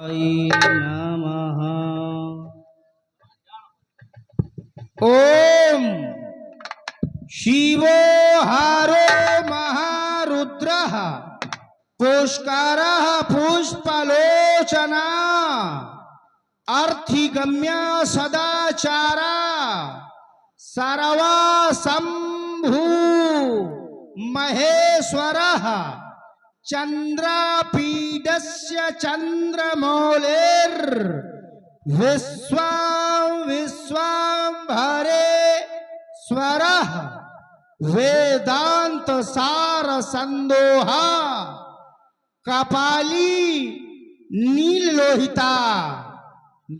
नमः। ओम शिवो हारो महारुद्रः पुष्करः पुष्पलोचना अर्थिगम्य सदाचारा सर्वा शंभु महेश्वरः चंद्रपीडस्य चंद्रमौलेर विश्वांभरे स्वरः वेदांत सार संदोहा कपाली नील लोहिता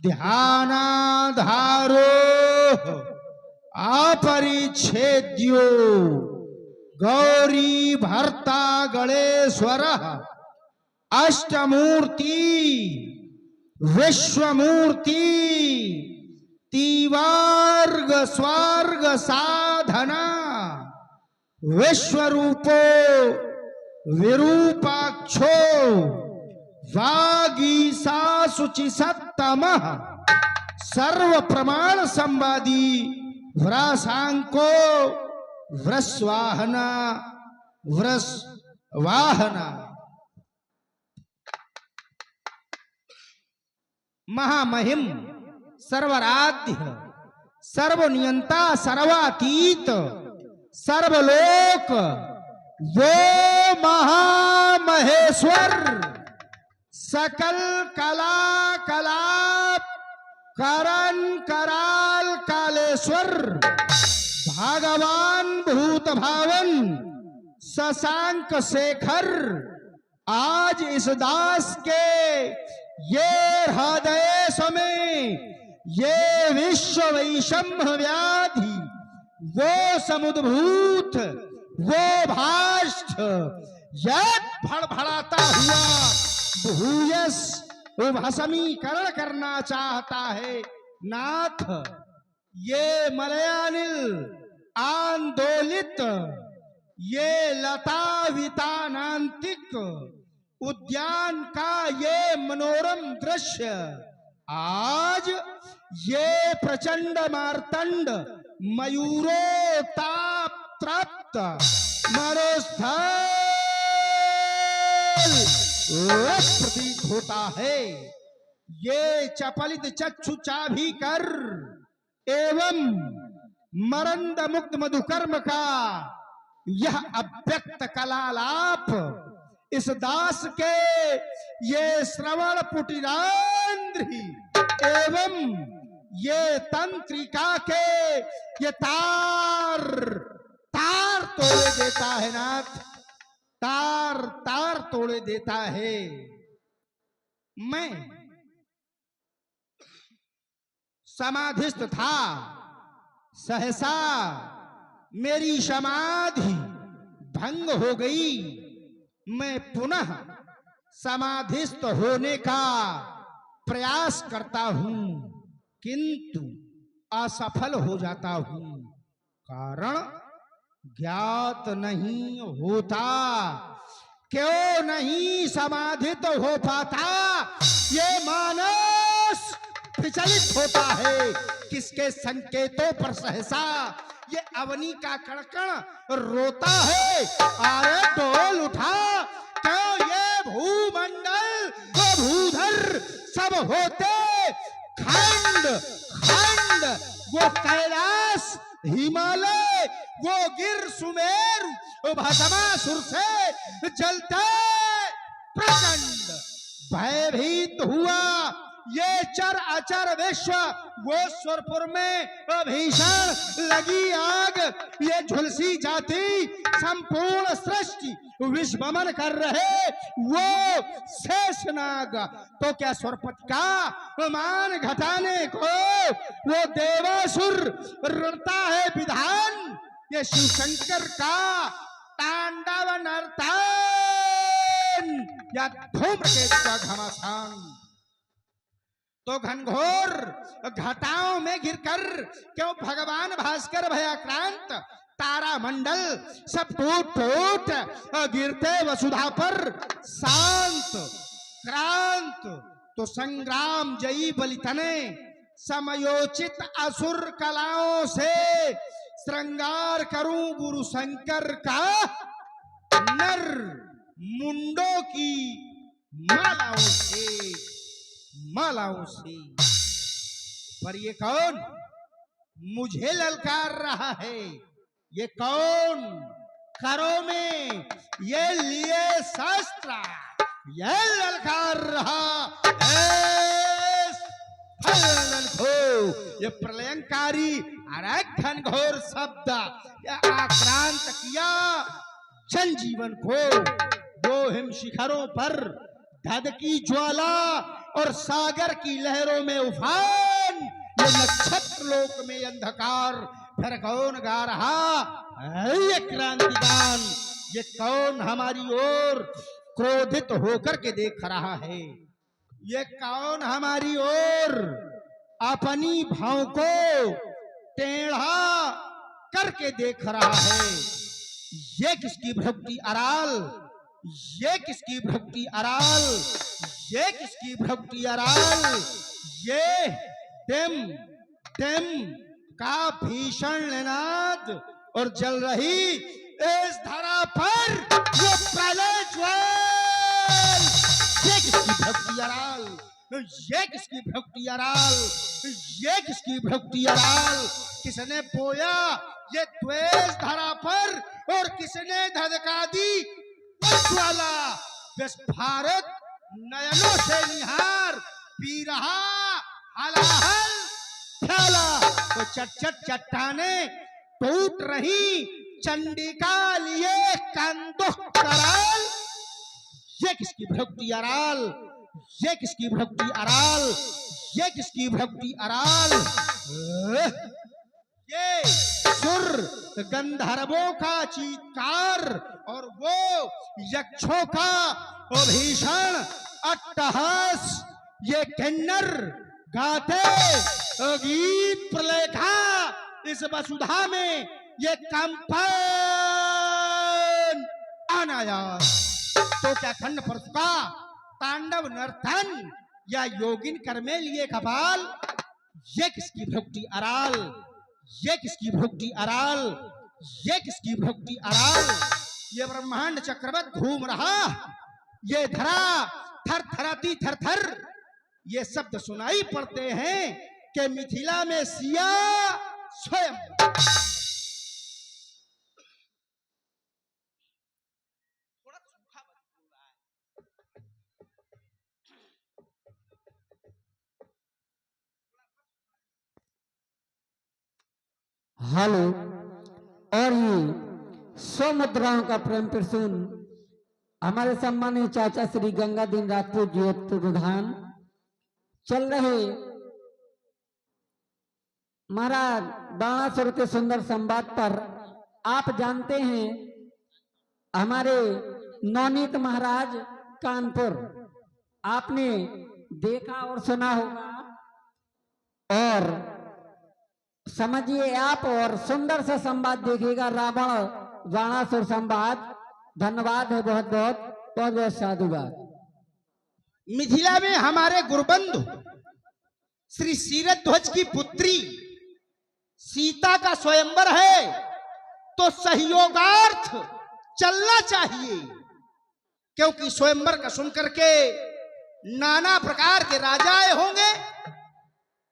ध्यानाधारो अपरिच्छेद्यो गौरी भर्ता गणेश्वर अष्टमूर्ति विश्वमूर्ति तिवार्ग स्वर्ग साधना विश्वरूपो विरूपाक्षो वागीसा शुचि सत्तमः सर्व प्रमाण संवादी व्रासांको व्रस्वाहना व्रस्वाहना महामहिम सर्वराध्य सर्वनियंता सर्वातीत सर्वलोक वो महामहेश्वर सकल कला कलाप करण कराल कालेश्वर भगवान भूत भावन शशांक शेखर आज इस दास के ये हृदय में ये विश्व वैषम्य व्याधि वो समुद्भूत वो भाष्ट यद भड़भड़ाता हुआ भूयस भस्मीकरण करना चाहता है नाथ। ये मलयानिल आंदोलित ये लता वितानांतिक उद्यान का ये मनोरम दृश्य आज ये प्रचंड मार्तंड मयूरोताप तृप्त मरुस्थल प्रतीत होता है। ये चपलित चक्षु चाभी कर एवं मरंद मुक्त मधुकर्म का यह अव्यक्त कलालाप इस दास के ये श्रवण पुटिरांध्री एवं ये तंत्रिका के ये तार तार तोड़े देता है नाथ, तार तार तोड़े देता है। मैं समाधिस्थ था, सहसा मेरी समाधि भंग हो गई। मैं पुनः समाधिस्थ होने का प्रयास करता हूं किंतु असफल हो जाता हूं। कारण ज्ञात नहीं होता, क्यों नहीं समाधित हो पाता। ये मानस विचलित होता है किसके संकेतों पर सहसा ये अवनी का कड़कण रोता है। अरे डोल उठा, क्यों ये भूमंडल वो भूधर सब होते खंड खंड, वो कैलाश हिमालय वो गिर सुमेर भस्मासुर से जलते प्रचंड भयभीत हुआ। ये चर अचर विश्व वो स्वरपुर में भीषण लगी आग। ये झुलसी जाति संपूर्ण सृष्टि विश्वमन कर रहे वो शेषनाग। तो क्या स्वरपति का मान घटाने को वो देवासुर रणता है विधान। ये शिव शंकर का तांडव नर्तन या धूम्रकेतु का घमासान। तो घनघोर घटाओं में गिरकर क्यों भगवान भास्कर भयाक्रांत तारा मंडल सब टूट टूट गिरते वसुधा पर शांत क्रांत तो संग्राम जयी बलितने समयोचित असुर कलाओं से श्रृंगार करूं गुरु शंकर का नर मुंडों की मालाओं से। पर ये कौन मुझे ललकार रहा है? ये कौन करो में ये लिए शस्त्र ये ललकार रहा ये प्रलयंकारी अरे घनघोर शब्द ये आक्रांत किया जनजीवन को। वो हिम शिखरों पर धधकी ज्वाला और सागर की लहरों में उफान, ये नक्षत्र लोक में अंधकार, फिर कौन गा रहा ये क्रांतिगान? ये कौन हमारी ओर क्रोधित होकर के देख रहा है? ये कौन हमारी ओर अपनी भाव को टेढ़ा करके देख रहा है? ये किसकी भक्ति अराल, ये किसकी भक्ति अराल, ये किसकी भक्ति अराल? ये टिम टिम का भीषण निनाद और जल रही इस धरा पर ये प्रलय ज्वाल। ये किसकी भक्ति अराल, ये किसकी भक्ति अराल, ये किसकी भक्ति अराल? किसने बोया ये द्वेष धरा पर और किसने धधका दी ज्वाला? विस्फारित नयनों से निहार पी रहा हलाहल प्याला, तो चट चट्टाने टूट रही चंडिका लिए कंदुक कराल। ये किसकी भक्ति अराल, ये किसकी भक्ति अराल, ये किसकी भक्ति अराल? ये सुर गंधर्वों का चीत्कार और वो यक्षों का भीषण अट्टहास, ये किन्नर गाते गीत प्रलय का इस वसुधा में ये कंपन अनायास। तो क्या खंड परशु का तांडव नर्तन या योगिन कर में लिए कपाल? ये किसकी भक्ति अराल, ये किसकी भक्ति अराल, ये किसकी भक्ति अराल? ये ब्रह्मांड चक्रवत घूम रहा, ये धरा थर थराती थर थर, ये शब्द सुनाई पड़ते हैं कि मिथिला में सिया स्वयं। हेलो, और ये 100 मुद्राओं का प्रेम प्रसून हमारे सम्मानित चाचा श्री गंगाधीन राजपूत जी प्रधान चल रहे महाराज बाणासुर के सुंदर संवाद पर। आप जानते हैं हमारे नवनीत महाराज कानपुर आपने देखा और सुना होगा, और समझिए आप और सुंदर सा संवाद देखिएगा, रावण बाणासुर संवाद। धन्यवाद है, बहुत बहुत बहुत बहुत साधुवाद। मिथिला में हमारे गुरुबंधु श्री सीरध्वज की पुत्री सीता का स्वयंवर है, तो सहयोगार्थ चलना चाहिए, क्योंकि स्वयंवर का सुनकर के नाना प्रकार के राजाएं होंगे।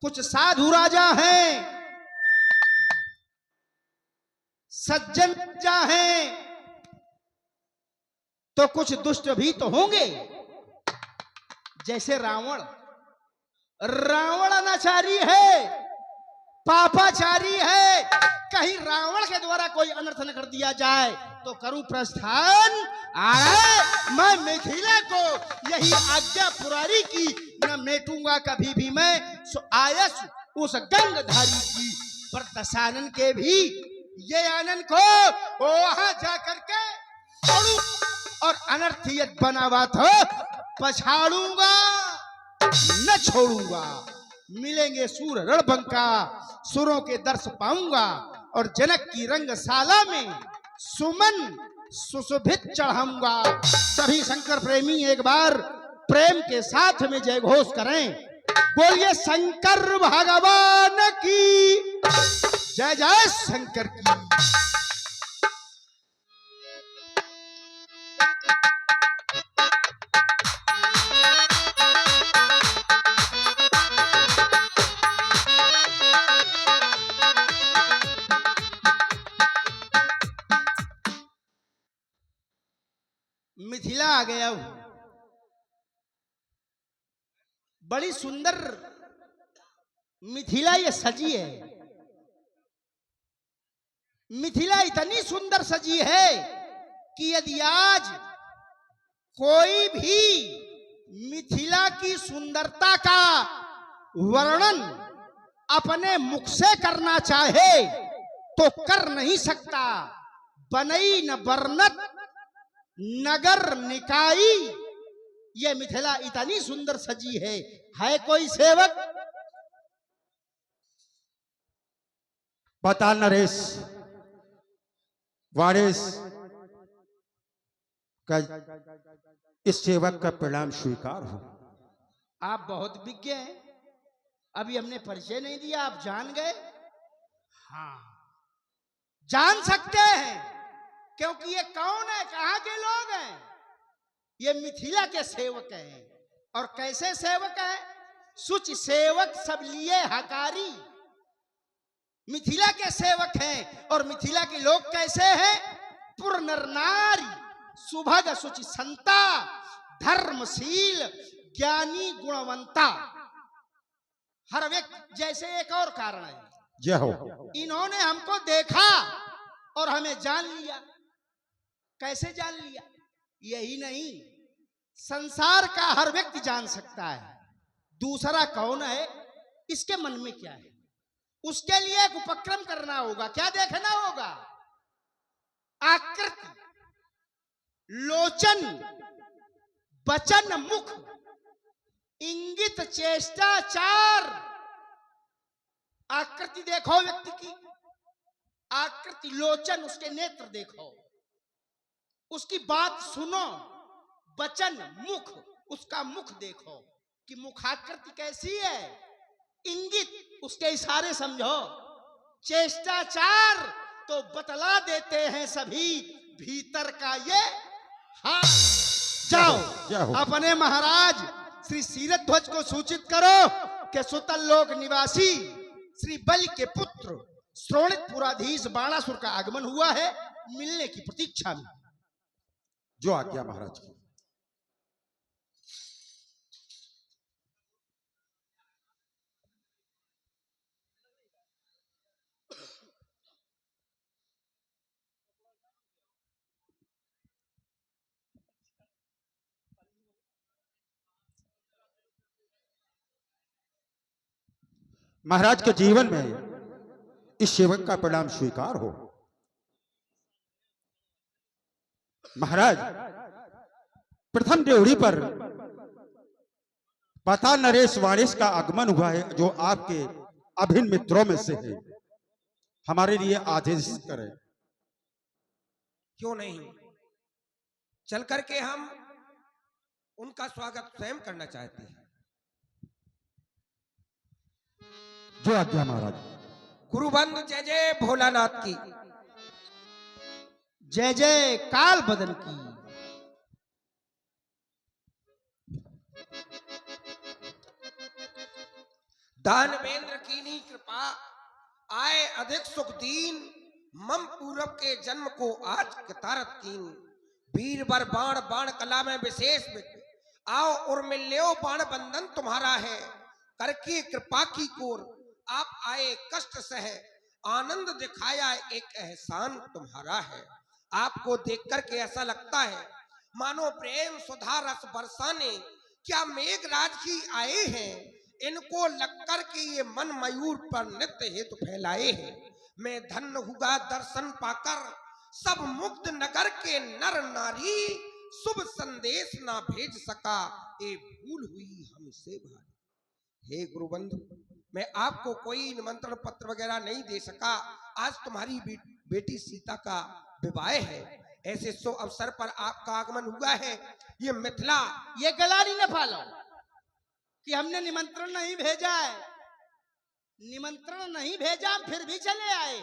कुछ साधु राजा हैं, सज्जन राजा हैं, तो कुछ दुष्ट भी तो होंगे। जैसे रावण, रावण अनाचारी है, पापाचारी है, कहीं रावण के द्वारा कोई अनर्थ न कर दिया जाए तो करूं प्रस्थान। मैं मिथिला को यही आज्ञा पुरारी की, न मेटूंगा कभी भी मैं आयस उस गंगधारी की। पर दशानन के भी ये आनंद को वहां जाकर के और अनर्थियत बनावा तो पछाड़ूंगा न छोड़ूंगा। मिलेंगे सूर रणबंका, सुरों के दर्श पाऊंगा, और जनक की रंगशाला में सुमन सुशोभित चढ़ाऊंगा। सभी शंकर प्रेमी एक बार प्रेम के साथ में जय घोष करें। बोलिए शंकर भगवान की जय, जय शंकर की। मिथिला आ गया हूं। बड़ी सुंदर मिथिला ये सजी है। मिथिला इतनी सुंदर सजी है कि यदि आज कोई भी मिथिला की सुंदरता का वर्णन अपने मुख से करना चाहे तो कर नहीं सकता। बनई न बरनत नगर निकाई, ये मिथिला इतनी सुंदर सजी है कोई सेवक? पाताल नरेश वारिस का इस सेवक का प्रणाम स्वीकार हो। आप बहुत विज्ञ हैं, अभी हमने परिचय नहीं दिया, आप जान गए? हाँ, जान सकते हैं, क्योंकि ये कौन है, कहां के लोग हैं? ये मिथिला के सेवक हैं। और कैसे सेवक हैं? सुच सेवक सब लिए हकारी। मिथिला के सेवक हैं। और मिथिला के लोग कैसे हैं? पुर नर नारी सुभग सुचि संता, धर्मशील ज्ञानी गुणवंता। हर व्यक्ति, जैसे एक और कारण है, जय हो। इन्होंने हमको देखा और हमें जान लिया। कैसे जान लिया? यही नहीं, संसार का हर व्यक्ति जान सकता है दूसरा कौन है, इसके मन में क्या है। उसके लिए एक उपक्रम करना होगा। क्या देखना होगा? आकृति, लोचन, वचन, मुख, इंगित, चेष्टा, चार। आकृति देखो व्यक्ति की, आकृति, लोचन, उसके नेत्र देखो, उसकी बात सुनो, वचन, मुख, उसका मुख देखो कि मुखाकृति कैसी है, इंगित, उसके इशारे समझो, चेष्टाचार तो बतला देते हैं सभी भीतर का ये हाथ। जाओ अपने महाराज श्री सीरथ ध्वज को सूचित करो कि सुतल लोक निवासी श्री बलि के पुत्र श्रोणितपुराधीश बाणासुर का आगमन हुआ है, मिलने की प्रतीक्षा में। जो आज्ञा महाराज की। महाराज के जीवन में इस सेवक का प्रणाम स्वीकार हो। महाराज, प्रथम ड्योढ़ी पर पाताल नरेश वारिस का आगमन हुआ है, जो आपके अभिन्न मित्रों में से है। हमारे लिए आदेश करें। क्यों नहीं, चल करके हम उनका स्वागत स्वयं करना चाहते हैं। जो आज्ञा महाराज। गुरुबंधु जय जय भोलानाथ की, जय जय काल बदन की। दानवेंद्र कीनी कृपा, आए अधिक सुख दीन, मम पूरब के जन्म को आज कितारत कीन। वीर बर बाण बाण कला में विशेष विद्य, आओ उर्मिल्यो बाण बंधन तुम्हारा है। करके कृपा की कोर आप आए कष्ट सह, आनंद दिखाया एक एहसान तुम्हारा है। आपको देख करके ऐसा लगता है मानो प्रेम सुधा रस बरसाने क्या मेघराज ही आए हैं। इनको लग कर के ये मन मयूर पर नित्य हेतु फैलाए हैं। मैं धन्य हुआ दर्शन पाकर सब मुग्ध नगर के नर नारी, शुभ संदेश ना भेज सका ये भूल हुई हमसे भारी। हे गुरुबंधु, मैं आपको कोई निमंत्रण पत्र वगैरह नहीं दे सका। आज तुम्हारी बेटी सीता का विवाह है, ऐसे शुभ अवसर पर आपका आगमन हुआ है। ये मिथिला ये गला नहीं न फालो कि हमने निमंत्रण नहीं भेजा है। निमंत्रण नहीं भेजा, फिर भी चले आए।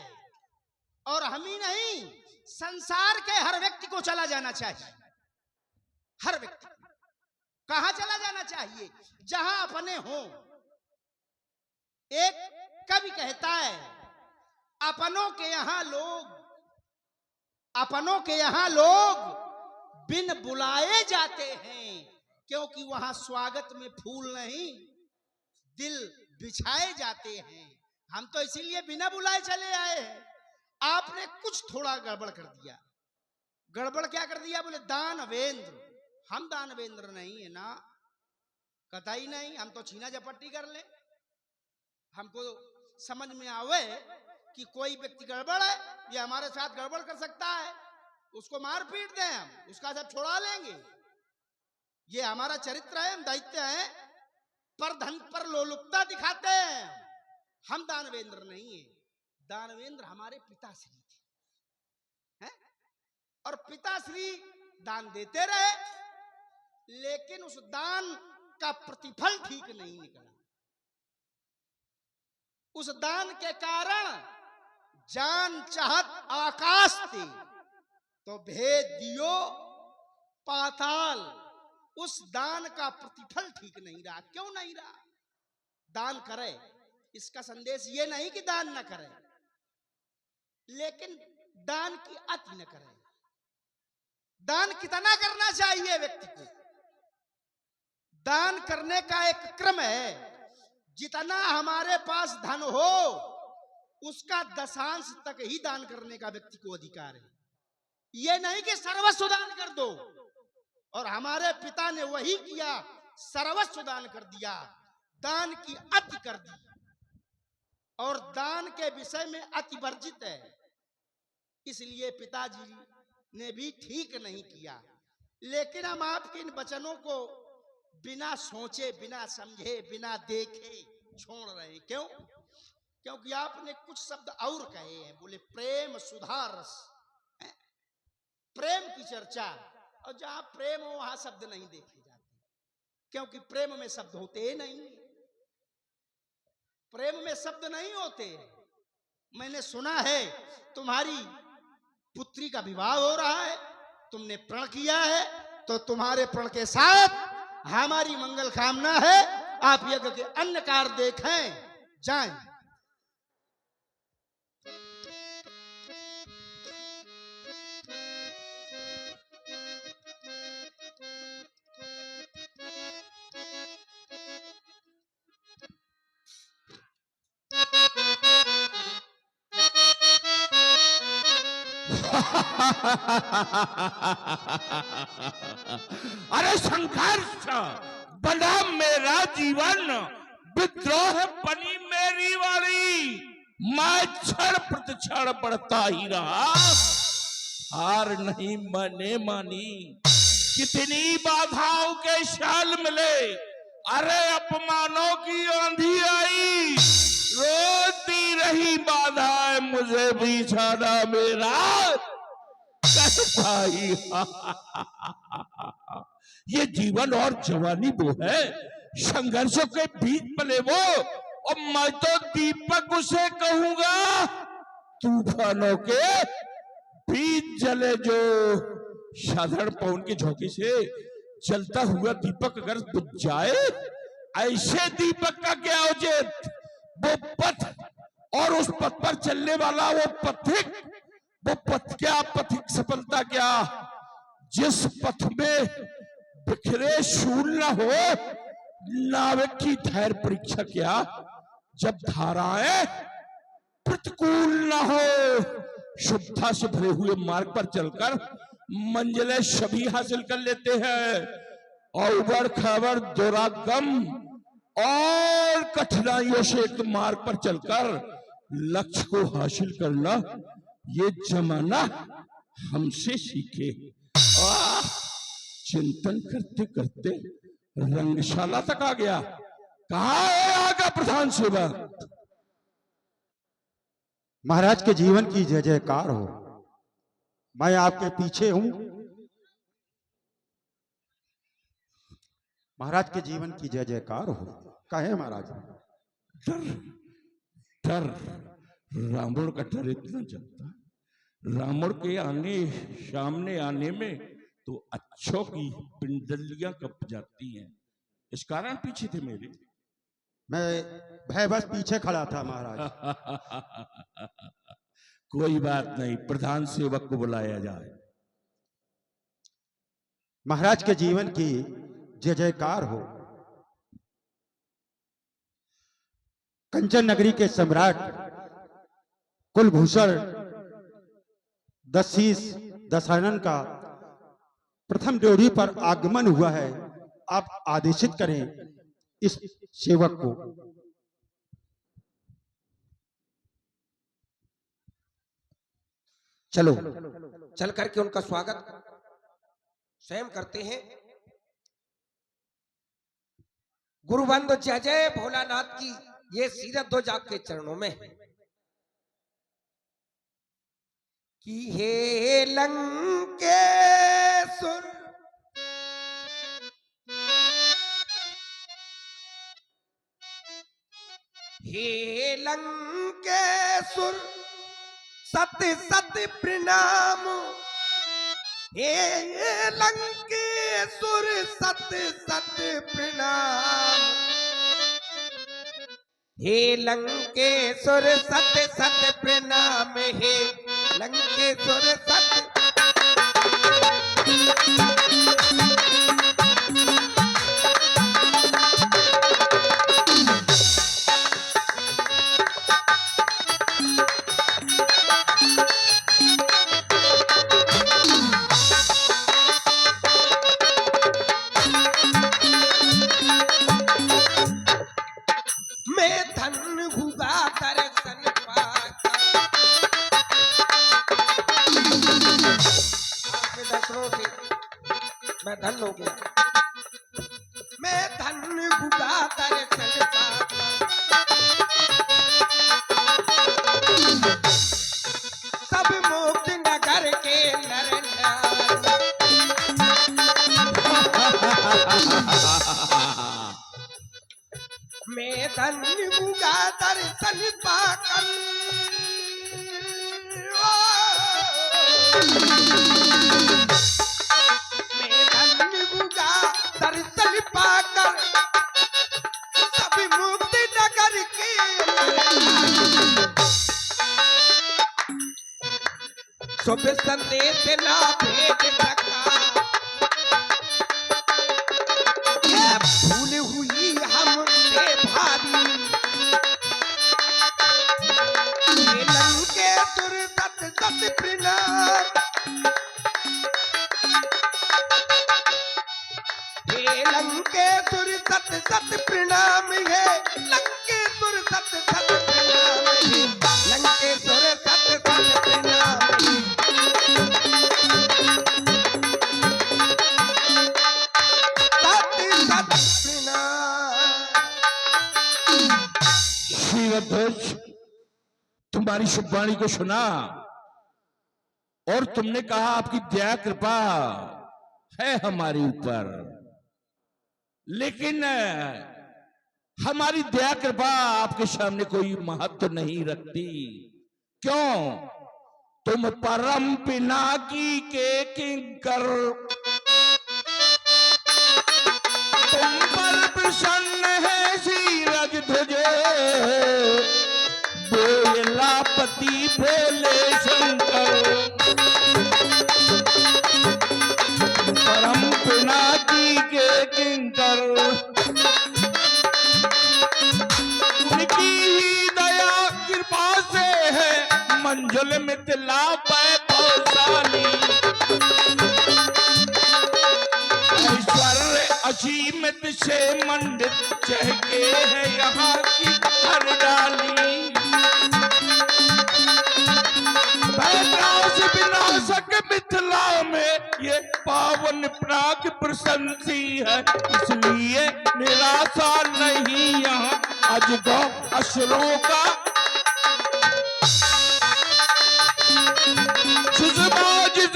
और हम ही नहीं, संसार के हर व्यक्ति को चला जाना चाहिए। हर व्यक्ति कहां चला जाना चाहिए? जहां अपने हों। एक कवि कहता है, अपनों के यहां लोग बिन बुलाए जाते हैं, क्योंकि वहां स्वागत में फूल नहीं दिल बिछाए जाते हैं। हम तो इसीलिए बिना बुलाए चले आए हैं। आपने कुछ थोड़ा गड़बड़ कर दिया। गड़बड़ क्या कर दिया? बोले दानवेंद्र। हम दानवेंद्र नहीं है ना, कतई नहीं। हम तो छीना झपट्टी कर ले। हमको समझ में आवे कि कोई व्यक्ति गड़बड़ है, ये हमारे साथ गड़बड़ कर सकता है, उसको मार पीट दें, हम उसका सब छुड़ा लेंगे। ये हमारा चरित्र है, हम दैत्य हैं, पर धन पर लोलुपता दिखाते हैं। हम दानवेंद्र नहीं है। दानवेंद्र हमारे पिताश्री थे, हैं? और पिताश्री दान देते रहे, लेकिन उस दान का प्रतिफल ठीक नहीं निकला। उस दान के कारण जान चाहत आकाश थी, तो भेद दियो पाताल। उस दान का प्रतिफल ठीक नहीं रहा। क्यों नहीं रहा? दान करे, इसका संदेश ये नहीं कि दान न करे, लेकिन दान की अति न करे। दान कितना करना चाहिए व्यक्ति को? दान करने का एक क्रम है। जितना हमारे पास धन हो, उसका दशांश तक ही दान करने का व्यक्ति को अधिकार है। ये नहीं कि सर्वस्व दान कर दो। और हमारे पिता ने वही किया, सर्वस्व दान कर दिया, दान की अति कर दी। और दान के विषय में अति वर्जित है, इसलिए पिताजी ने भी ठीक नहीं किया। लेकिन हम आपके इन वचनों को बिना सोचे, बिना समझे, बिना देखे छोड़ रहे हैं। क्यों? क्योंकि आपने कुछ शब्द और कहे हैं। बोले प्रेम सुधा रस, प्रेम की चर्चा, और जहां प्रेम हो वहां शब्द नहीं देखे जाते, क्योंकि प्रेम में शब्द होते नहीं। प्रेम में शब्द नहीं होते। मैंने सुना है तुम्हारी पुत्री का विवाह हो रहा है, तुमने प्रण किया है, तो तुम्हारे प्रण के साथ हमारी मंगल कामना है। आप यज्ञ के अन्न कार्य देखें, जाएं। अरे संघर्ष बना मेरा जीवन, विद्रोह बनी मेरी वाणी। मैं क्षण प्रतिक्षण बढ़ता ही रहा, हार नहीं मैंने मानी। कितनी बाधाओं के शाल मिले, अरे अपमानों की आंधी आई, रोती रही बाधाएं मुझे बिछाना मेरा भाई। ये जीवन और जवानी वो है, संघर्षों के बीच पले वो, और मैं तो दीपक उसे कहूंगा, तूफानों के बीच जले जो। साधारण पवन की झोंकी से जलता हुआ दीपक अगर बुझ जाए, ऐसे दीपक का क्या औचित्य? वो पथ और उस पथ पर चलने वाला वो पथिक, वो पथ क्या, पथिक सफलता क्या? जिस पथ में बिखरे शूल न हो, नाविक की धैर्य परीक्षा क्या? जब धाराएं प्रतिकूल न हो, शुद्धता से भरे हुए मार्ग पर चलकर मंजिलें सभी हासिल कर लेते हैं। और उबड़ खाबड़ दुरागम और कठिनाइयों से एक मार्ग पर चलकर लक्ष्य को हासिल करना, ये जमाना हमसे सीखे। चिंतन करते करते रंगशाला तक आ गया। कहाँ है आगा प्रधान सेवक? महाराज के जीवन की जय जयकार हो। मैं आपके पीछे हूं। महाराज के जीवन की जय जयकार हो। कहे महाराज। डर डर रावण का डर इतना चलता है। रावण के आने सामने आने में तो अच्छों की पिंडलियां कप जाती हैं। इस कारण पीछे थे मेरे। मैं भय बस पीछे खड़ा था महाराज। कोई बात नहीं, प्रधान सेवक को बुलाया जाए। महाराज के जीवन की जय जयकार हो। कंचन नगरी के सम्राट कुलभूषण दशीष दशानन का प्रथम ड्योढ़ी पर आगमन हुआ है। आप आदेशित करें इस सेवक को। चलो चल करके उनका स्वागत स्वयं करते हैं। गुरुबंधु जय जय भोलानाथ की ये सीरत दो आपके चरणों में है कि हे लंकेश्वर हे लंकेश्वर सत सत प्रणाम। हे लंकेश्वर सत सत प्रणाम। हे लंकेश्वर सत सत प्रणाम। हे लंकेश्वर सत मैं धन हो गया। मैं धन गुगा दर्शन पाता। सब मुक्त नगर के नर मैं धन गुगा दर्शन पाकर दर्शन पाकर सब मुक्त नगर के शुभ संदेश ना भेज सका। भूल हुई हमसे भारी लंकेश्वर सत सत प्रणाम। लंकेश्वर सत सत प्रणाम। है लंकेश्वर सत सत प्रणाम। है लंकेश्वर सत सत प्रणाम। सत सत प्रणाम। शिवध्वज, तुम्हारी शुभवाणी को सुना और तुमने कहा आपकी दया कृपा है हमारे ऊपर, लेकिन हमारी दया कृपा आपके सामने कोई महत्व नहीं रखती। क्यों? तुम परम पिनाकी के किंकर, तुम पर प्रसन्न है सीरज ध्वजे बेलापति भोले शंकर। परम पिनाकी के किंकर, उनकी ही दया कृपा से है मंजुल मिथिला वैभवशाली। ऐश्वर्य असीमित से मंडित चहके है यहाँ की हर डाली। वैनाश विनाशक मिथिला में ये पावन प्राग प्रशंसी है, इसलिए निराशा नहीं यहाँ अजगौ असुरों का। सुषमा जिस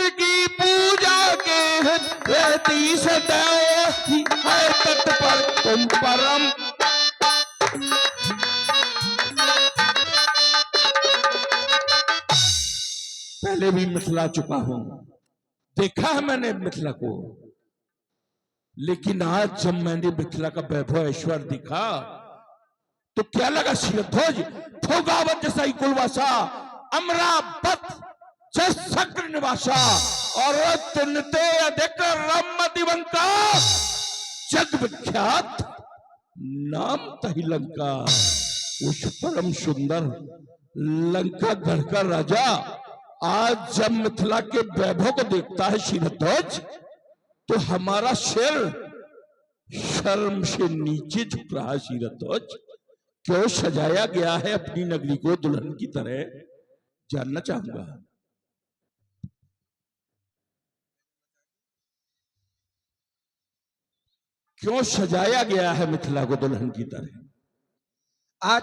सदैव है तट पर तुम परम। पहले भी मिथिला चुका हूं, देखा है मैंने मिथिला को, लेकिन आज जब मैंने मिथिला का वैभव ऐश्वर्य दिखा तो क्या लगा शिरध्वज भोगावत जैसा कुलवासा, अमरावत जस शक्र निवासा, और तिनते अधिक रमतिवंता, जग विख्यात नाम तही लंका। उस परम सुंदर लंका गढ़ का राजा आज जब मिथिला के वैभव को देखता है शिरध्वज, तो हमारा सिर शर्म से नीचे झुक रहा है। शिरध्वज, क्यों सजाया गया है अपनी नगरी को दुल्हन की तरह, जानना चाहूंगा। क्यों सजाया गया है मिथिला को दुल्हन की तरह? आज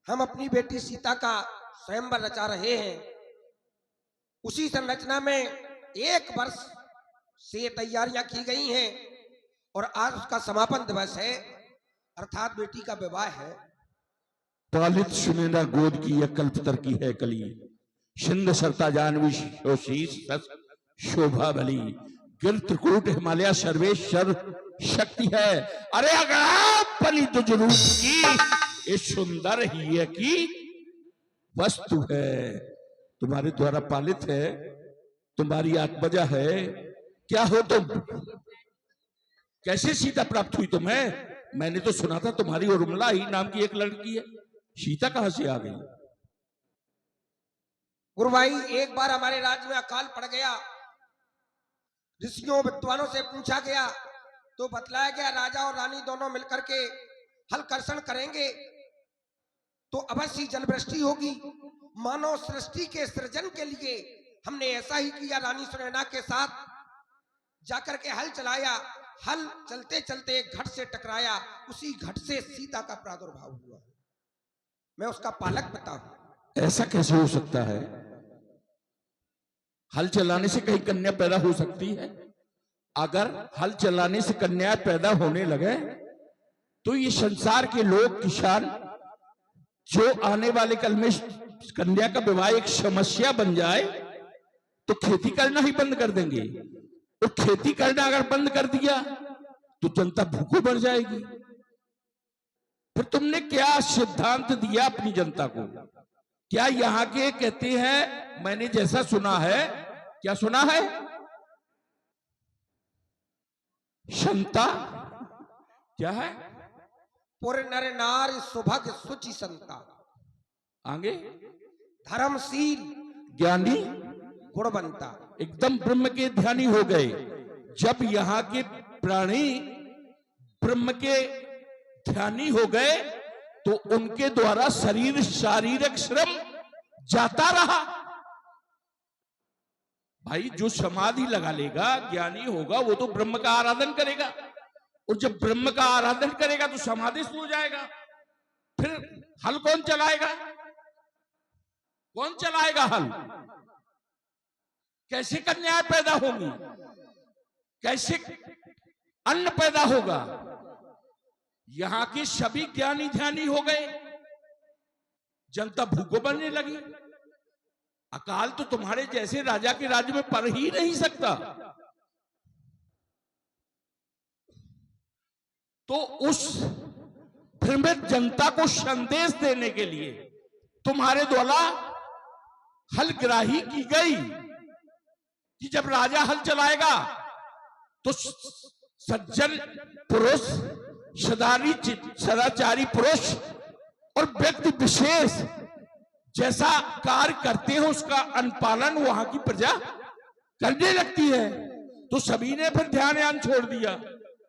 हम अपनी बेटी सीता का स्वयंवर रचा रहे हैं। उसी संरचना में 1 वर्ष से तैयारियां की गई हैं और आज उसका समापन दिवस है, अर्थात बेटी का विवाह है। पालित सुनैना गोद की यह कल्पतर की है कली, सिंध सरता जानवी शीश शोभा भली, गिर त्रिकूट हिमालय सर्वेश्वर शक्ति है। अरे अगर आप बनी तुझ रूप की, ये सुंदर ही है कि वस्तु है, तुम्हारे द्वारा पालित है, तुम्हारी आत्मजा है। क्या हो तुम? कैसे सीता प्राप्त हुई तुम्हें? मैंने तो सुना था तुम्हारी उर्मिला ही नाम की एक लड़की है, सीता कहां से आ गई? गुरु भाई, एक बार हमारे राज्य में अकाल पड़ गया। ऋषियों विद्वानों से पूछा गया तो बतलाया गया राजा और रानी दोनों मिलकर के हल कर्षण करेंगे तो अवश्य ही जलवृष्टि होगी। मानव सृष्टि के सृजन के लिए हमने ऐसा ही किया। रानी सुनैना के साथ जाकर के हल चलाया, हल चलते चलते एक घट से टकराया, उसी घट से सीता का प्रादुर्भाव हुआ। मैं उसका पालक पिता हूं। ऐसा कैसे हो सकता है? हल चलाने से कहीं कन्या पैदा हो सकती है? अगर हल चलाने से कन्या पैदा होने लगे तो ये संसार के लोग, किसान, जो आने वाले कल में कन्या का विवाह एक समस्या बन जाए तो खेती करना ही बंद कर देंगे। और खेती करना अगर बंद कर दिया तो जनता भूखों मर जाएगी। फिर तुमने क्या सिद्धांत दिया अपनी जनता को? क्या यहां के कहते हैं, मैंने जैसा सुना है, क्या सुना है, संता क्या है? पुर नर नार सुभग सुचि संता, आगे धर्मशील ज्ञानी गुणवंता। एकदम ब्रह्म के ध्यानी हो गए। जब यहाँ के प्राणी ब्रह्म के ध्यानी हो गए तो उनके द्वारा शरीर शारीरिक श्रम जाता रहा। भाई, जो समाधि लगा लेगा, ज्ञानी होगा, वो तो ब्रह्म का आराधन करेगा, और जब ब्रह्म का आराधन करेगा तो समाधि हो जाएगा। फिर हल कौन चलाएगा? कौन चलाएगा हल? कैसे कन्याएं पैदा होंगी? कैसे अन्न पैदा होगा? यहां के सभी ज्ञानी ध्यानी हो गए, जनता भूखों बनने लगी। अकाल तो तुम्हारे जैसे राजा के राज्य में पड़ ही नहीं सकता। तो उस भ्रमित जनता को संदेश देने के लिए तुम्हारे द्वारा हलग्राही की गई कि जब राजा हल चलाएगा तो सज्जन पुरुष, सदाचारी पुरुष और व्यक्ति विशेष जैसा कार्य करते हैं उसका अनुपालन वहां की प्रजा करने लगती है। तो सभी ने फिर ध्यान छोड़ दिया,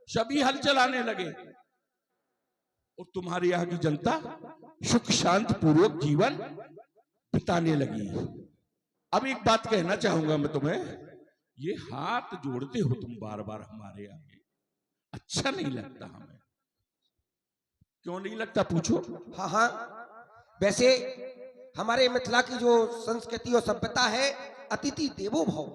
सभी हल चलाने लगे और तुम्हारे यहां की जनता सुख शांत पूर्वक जीवन बिताने लगी। अब एक बात कहना चाहूंगा मैं तुम्हें, ये हाथ जोड़ते हो तुम बार बार हमारे आगे, अच्छा नहीं लगता हमें। क्यों नहीं लगता पूछो? हाँ हाँ, वैसे हमारे मिथिला की जो संस्कृति और सभ्यता है, अतिथि देवो भव।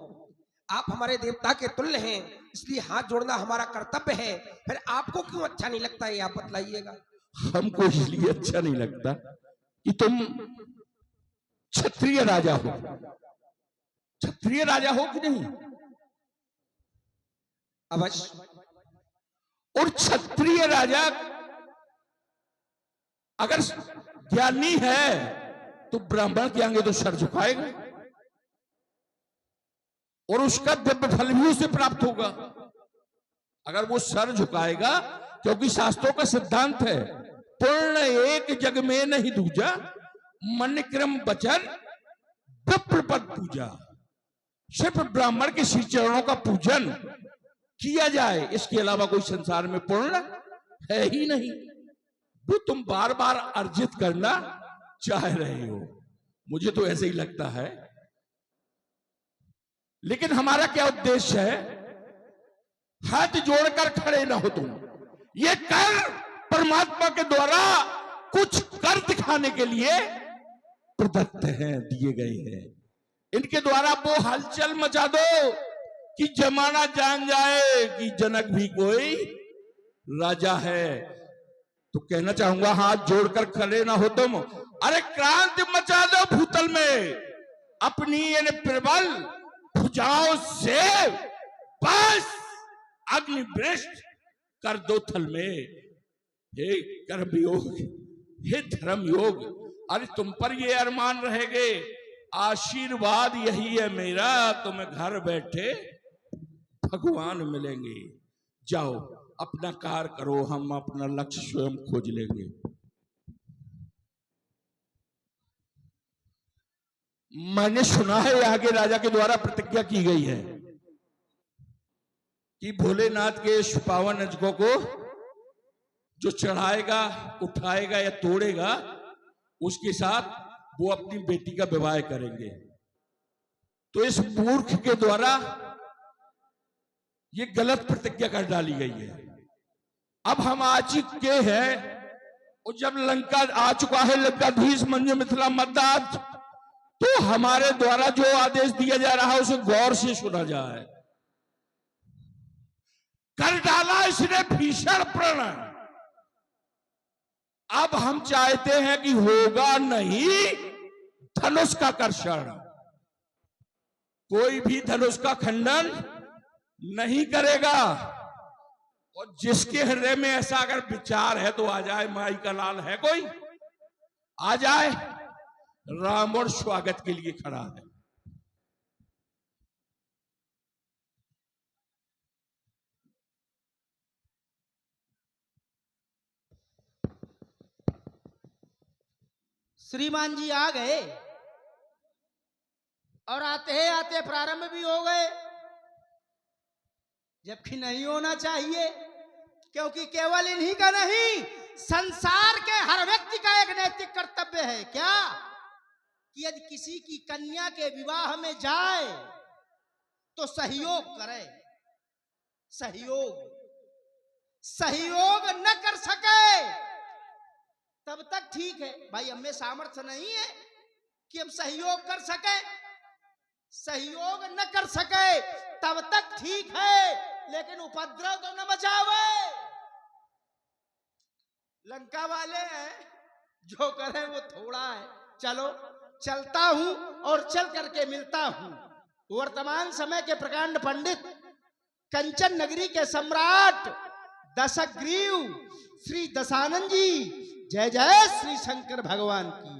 आप हमारे देवता के तुल्य हैं, इसलिए हाथ जोड़ना हमारा कर्तव्य है। फिर आपको क्यों अच्छा नहीं लगता है, आप बतलाइएगा। हमको इसलिए अच्छा नहीं लगता कि तुम क्षत्रिय राजा हो। क्षत्रिय राजा हो कि नहीं? अवश्य। और क्षत्रिय राजा अगर ज्ञानी है तो ब्राह्मण के आगे तो सर झुकाएगा और उसका दिव्य फल भी उसे प्राप्त होगा। अगर वो सर झुकाएगा, क्योंकि शास्त्रों का सिद्धांत है, पूर्ण एक जग में नहीं दूजा, मन क्रम वचन विप्र पद पूजा। सिर्फ ब्राह्मण के श्री चरणों का पूजन किया जाए, इसके अलावा कोई संसार में पूर्ण है ही नहीं। वो तुम बार बार अर्जित करना चाह रहे हो, मुझे तो ऐसे ही लगता है। लेकिन हमारा क्या उद्देश्य है? हाथ जोड़कर खड़े ना हो तुम। ये कर परमात्मा के द्वारा कुछ कर दिखाने के लिए प्रदत्त हैं, दिए गए हैं। इनके द्वारा वो हलचल मचा दो कि जमाना जान जाए कि जनक भी कोई राजा है। तो कहना चाहूंगा, हाथ जोड़कर खड़े ना हो तुम, अरे क्रांति मचा दो भूतल में, अपनी इन प्रबल भुजाओं से बस अग्नि वृष्ट कर दो थल में। हे कर्म योग, हे धर्म योग, अरे तुम पर ये अरमान रहेगे, आशीर्वाद यही है मेरा, तुम्हें घर बैठे भगवान मिलेंगे। जाओ अपना कार्य करो, हम अपना लक्ष्य स्वयं खोज लेंगे। मैंने सुना है आगे राजा के द्वारा प्रतिज्ञा की गई है कि भोलेनाथ के इस पावन अजगों को जो चढ़ाएगा, उठाएगा या तोड़ेगा, उसके साथ वो अपनी बेटी का विवाह करेंगे। तो इस मूर्ख के द्वारा ये गलत प्रतिज्ञा कर डाली गई है। अब हम आ चुके हैं, और जब लंका आ चुका है लंकाधीश मंजू मिथिला मद्दात, तो हमारे द्वारा जो आदेश दिया जा रहा है उसे गौर से सुना जाए। कर डाला इसने भीषण प्रण। अब हम चाहते हैं कि होगा नहीं धनुष का कर्षण, कोई भी धनुष का खंडन नहीं करेगा। और जिसके हृदय में ऐसा अगर विचार है तो आ जाए, माई का लाल है कोई, आ जाए। रावण स्वागत के लिए खड़ा है। श्रीमान जी आ गए और आते आते प्रारंभ भी हो गए, जबकि नहीं होना चाहिए, क्योंकि केवल इन्हीं का नहीं, संसार के हर व्यक्ति का एक नैतिक कर्तव्य है क्या, कि यदि किसी की कन्या के विवाह में जाए तो सहयोग करे। सहयोग न कर सके तब तक ठीक है भाई, हमें सामर्थ्य नहीं है कि हम सहयोग कर सके। सहयोग न कर सके तब तक ठीक है, लेकिन उपद्रव तो न मचावे। लंका वाले हैं, जो करें वो थोड़ा है। चलो चलता हूं और चल करके मिलता हूं वर्तमान समय के प्रकांड पंडित, कंचन नगरी के सम्राट दशग्रीव श्री दशानन जी। जय जय श्री शंकर भगवान की।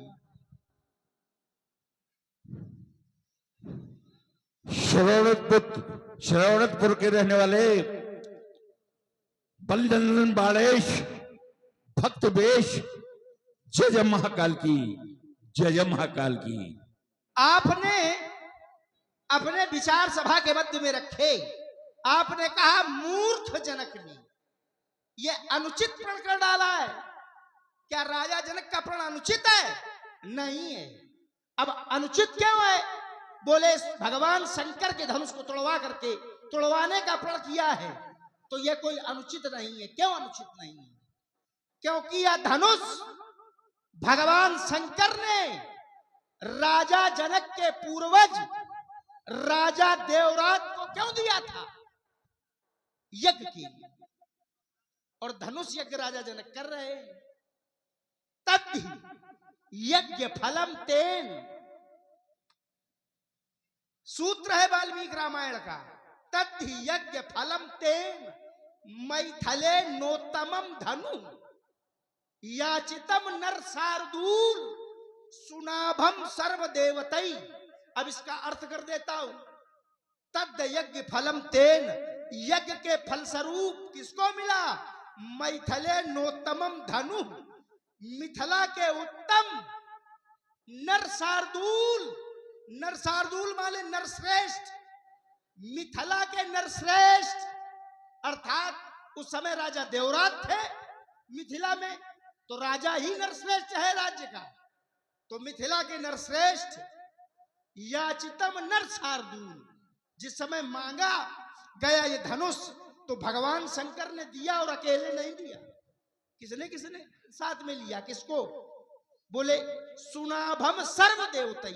श्रवणतपुर के रहने वाले बलनंदन बालेश भक्त वेश, जय जय महाकाल की, जय जय महाकाल की। आपने अपने विचार सभा के मध्य में रखे, आपने कहा मूर्ख जनक ने यह अनुचित प्रण कर डाला है। क्या राजा जनक का प्रण अनुचित है? नहीं है। अब अनुचित क्यों है? बोले भगवान शंकर के धनुष को तोड़वाने का प्रण किया है, तो यह कोई अनुचित नहीं है। क्यों अनुचित नहीं है? क्योंकि यह धनुष भगवान शंकर ने राजा जनक के पूर्वज राजा देवराज को क्यों दिया था? यज्ञ के लिए। और धनुष यज्ञ राजा जनक कर रहे हैं। तद्धि यज्ञ फलम तेन, सूत्र है वाल्मीकि रामायण का। तद्धि यज्ञ फलम तेन मैथले नोत्तमम धनु याचितम नर शार्दूल सुनाभम सर्वदेवतई। अब इसका अर्थ कर देता हूं। तद यज्ञ फलम तेन, यज्ञ के फलस्वरूप किसको मिला? मैथले नोत्तमम धनु, मिथिला के उत्तम नर शार्दूल। नर शार्दूल माने नरश्रेष्ठ, मिथिला के नरश्रेष्ठ। अर्थात उस समय राजा देवराज थे मिथिला में, तो राजा ही नरश्रेष्ठ है राज्य का। तो मिथिला के नरश्रेष्ठ याचितम नर शार्दूल, जिस समय मांगा गया ये धनुष, तो भगवान शंकर ने दिया और अकेले नहीं दिया। किसने किसने साथ में लिया? किसको? बोले सुनाभम सर्व देवतई,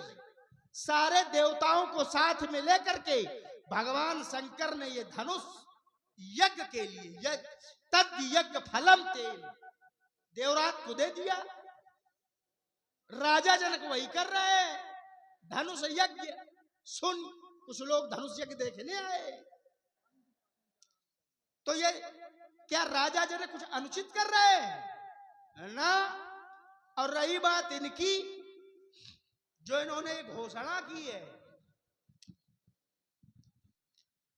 सारे देवताओं को साथ में लेकर के भगवान शंकर ने ये धनुष यज्ञ के लिए, तद यज्ञ फलम तेन, देवराज को दे दिया। राजा जनक वही कर रहे हैं, धनुष यज्ञ। सुन, कुछ लोग धनुष यज्ञ देखने आए, तो ये क्या राजा जनक कुछ अनुचित कर रहे हैं ना? और रही बात इनकी, जो इन्होंने घोषणा की है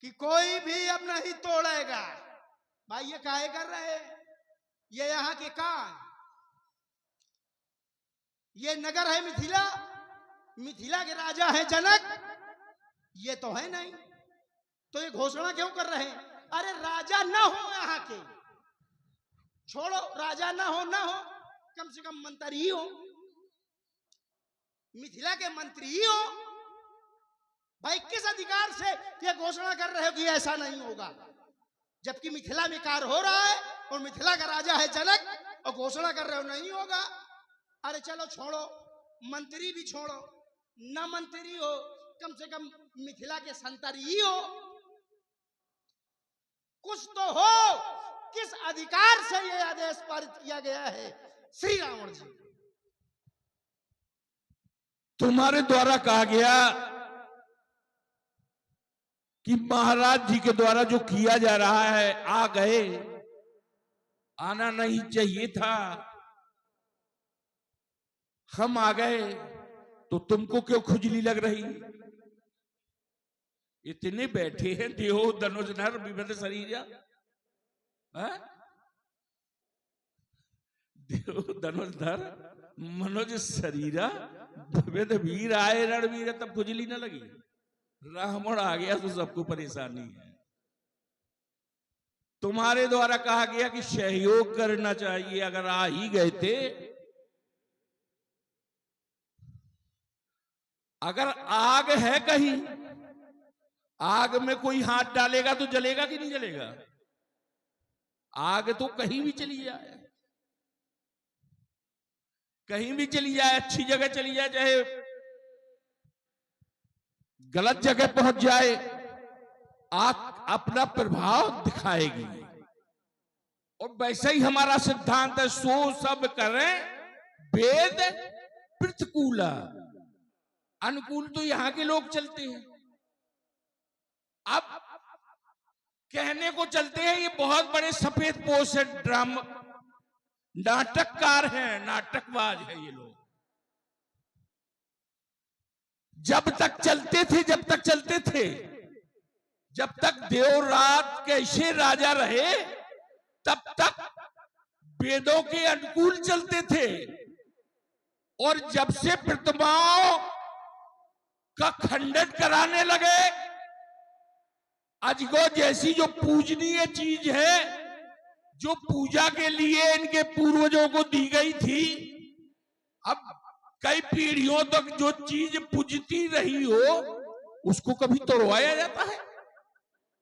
कि कोई भी अब नहीं तोड़ेगा, भाई ये काहे कर रहे हैं? ये यहां के कहां? ये नगर है मिथिला, मिथिला के राजा है जनक, ये तो है नहीं, तो ये घोषणा क्यों कर रहे हैं? अरे राजा ना हो यहां के, छोड़ो राजा ना हो, कम से कम मंत्री ही हो, मिथिला के मंत्री ही हो। भाई किस अधिकार से ये घोषणा कर रहे हो कि ऐसा नहीं होगा, जबकि मिथिला में कार्य हो रहा है और मिथिला का राजा है जनक, और घोषणा कर रहे हो नहीं होगा? अरे चलो छोड़ो, मंत्री भी छोड़ो, न मंत्री हो, कम से कम मिथिला के संतरी ही हो, कुछ तो हो। किस अधिकार से ये आदेश पारित किया गया है श्री रावण जी? तुम्हारे द्वारा कहा गया कि महाराज जी के द्वारा जो किया जा रहा है, आ गए, आना नहीं चाहिए था, हम आ गए, तो तुमको क्यों खुजली लग रही? इतने बैठे हैं देहो धनुषधर विविध शरीरा, देहो धनुषधर मनोज शरीरा विविध वीर आए रणवीर, तब खुजली न लगी। रावण आ गया तो सबको परेशानी है। तुम्हारे द्वारा कहा गया कि सहयोग करना चाहिए, अगर आ ही गए थे, अगर आग है कहीं, आग में कोई हाथ डालेगा तो जलेगा कि नहीं जलेगा? आग तो कहीं भी चली जाए, कहीं भी चली जाए, अच्छी जगह चली जाए, चाहे गलत जगह पहुंच जाए, आग अपना प्रभाव दिखाएगी। और वैसे ही हमारा सिद्धांत है, सो सब करें वेद प्रतिकूला, अनुकूल तो यहां के लोग चलते हैं। अब कहने को चलते हैं ये बहुत बड़े सफेद पोश है, ड्रामा नाटककार हैं, नाटकबाज है ये लोग। जब तक चलते थे, जब तक देवराज कैसे राजा रहे, तब तक वेदों के अनुकूल चलते थे। और जब से प्रतिमाओं का खंडन कराने लगे, अजगो जैसी जो पूजनीय चीज है, जो पूजा के लिए इनके पूर्वजों को दी गई थी, अब कई पीढ़ियों तक जो चीज पूजती रही हो, उसको कभी तोड़वाया जाता है?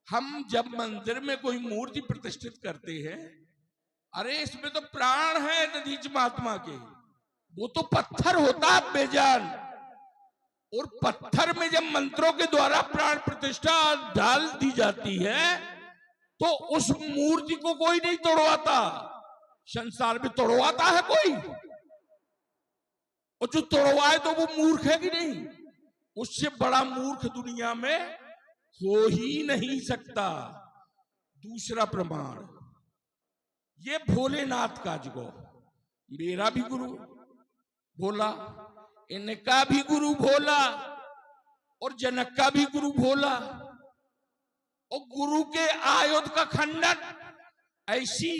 हम जब मंदिर में कोई मूर्ति प्रतिष्ठित करते हैं, अरे इसमें तो प्राण है दधीच महात्मा के, वो तो पत्थर होता बेजान, और पत्थर में जब मंत्रों के द्वारा प्राण प्रतिष्ठा डाल दी जाती है तो उस मूर्ति को कोई नहीं तोड़वाता। संसार में तोड़वाता है कोई? और जो तोड़वाए तो वो मूर्ख है कि नहीं? उससे बड़ा मूर्ख दुनिया में हो ही नहीं सकता। दूसरा प्रमाण, ये भोलेनाथ का जगो, मेरा भी गुरु भोला, इनका भी गुरु भोला और जनक का भी गुरु भोला। और गुरु के आयुध का खंडन ऐसी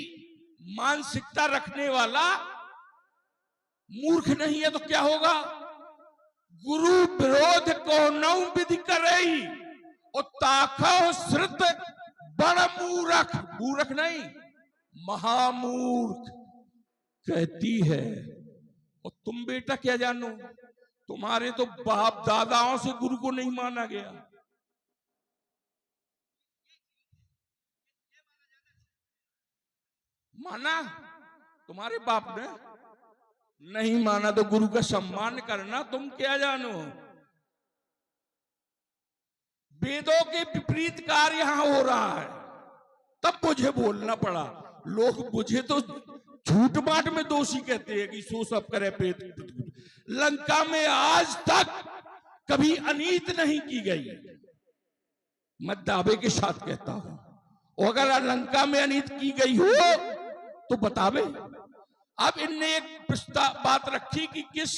मानसिकता रखने वाला मूर्ख नहीं है तो क्या होगा? गुरु विरोध को नौ विधि करई और ताखो श्रुत बड़ मूर्ख, मूर्ख नहीं महामूर्ख कहती है। और तुम बेटा क्या जानो, तुम्हारे तो बाप दादाओं से गुरु को नहीं माना गया। माना तुम्हारे बाप ने, नहीं माना तो गुरु का सम्मान करना तुम क्या जानो। वेदों के विपरीत कार्य यहां हो रहा है, तब मुझे बोलना पड़ा। लोग मुझे तो झूठ बांट में दोषी कहते हैं कि सो सब करे प्रेत। लंका में आज तक कभी अनीत नहीं की गई, मैं दावे के साथ कहता हूं। और अगर लंका में अनीत की गई हो तो बतावे। अब इनने एक प्रस्ताव बात रखी कि किस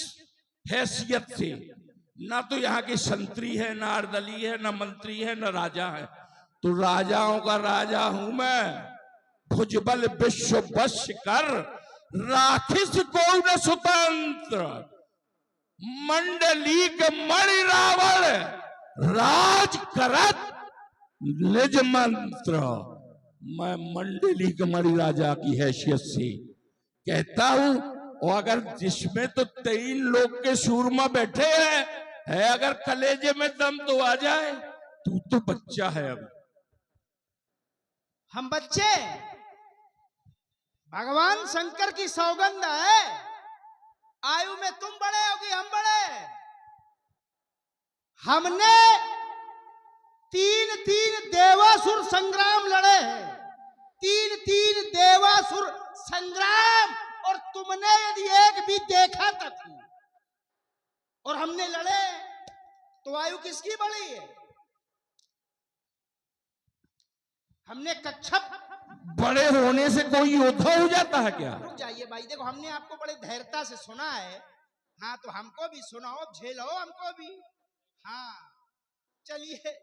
हैसियत से, ना तो यहाँ के संतरी है, ना अर्दली है, ना मंत्री है, ना राजा है। तो राजाओं का राजा हूं मैं, भुजबल विश्व वश कर राखिस को न स्वतंत्र, मंडलीक मणि रावण राज करत निज मंत्र। मैं मंडली के मणि राजा की हैसियत से कहता हूं। और अगर जिसमें तो 3 लोग के सूरमा बैठे हैं, है अगर कलेजे में दम तो आ जाए। तू तो बच्चा है, अब हम बच्चे, भगवान शंकर की सौगंध है, आयु में तुम बड़े हो कि हम बड़े। हमने 3 देवासुर संग्राम लड़े हैं, 3 देवासुर संग्राम, और तुमने यदि एक भी देखा तक और हमने लड़े तो आयु किसकी बड़ी है? हमने कच्छप, बड़े होने से कोई योद्धा हो जाता है क्या? रुक जाइए भाई, देखो हमने आपको बड़े धैर्यता से सुना है। हाँ तो हमको भी सुनाओ, झेलो हमको भी। हाँ चलिए,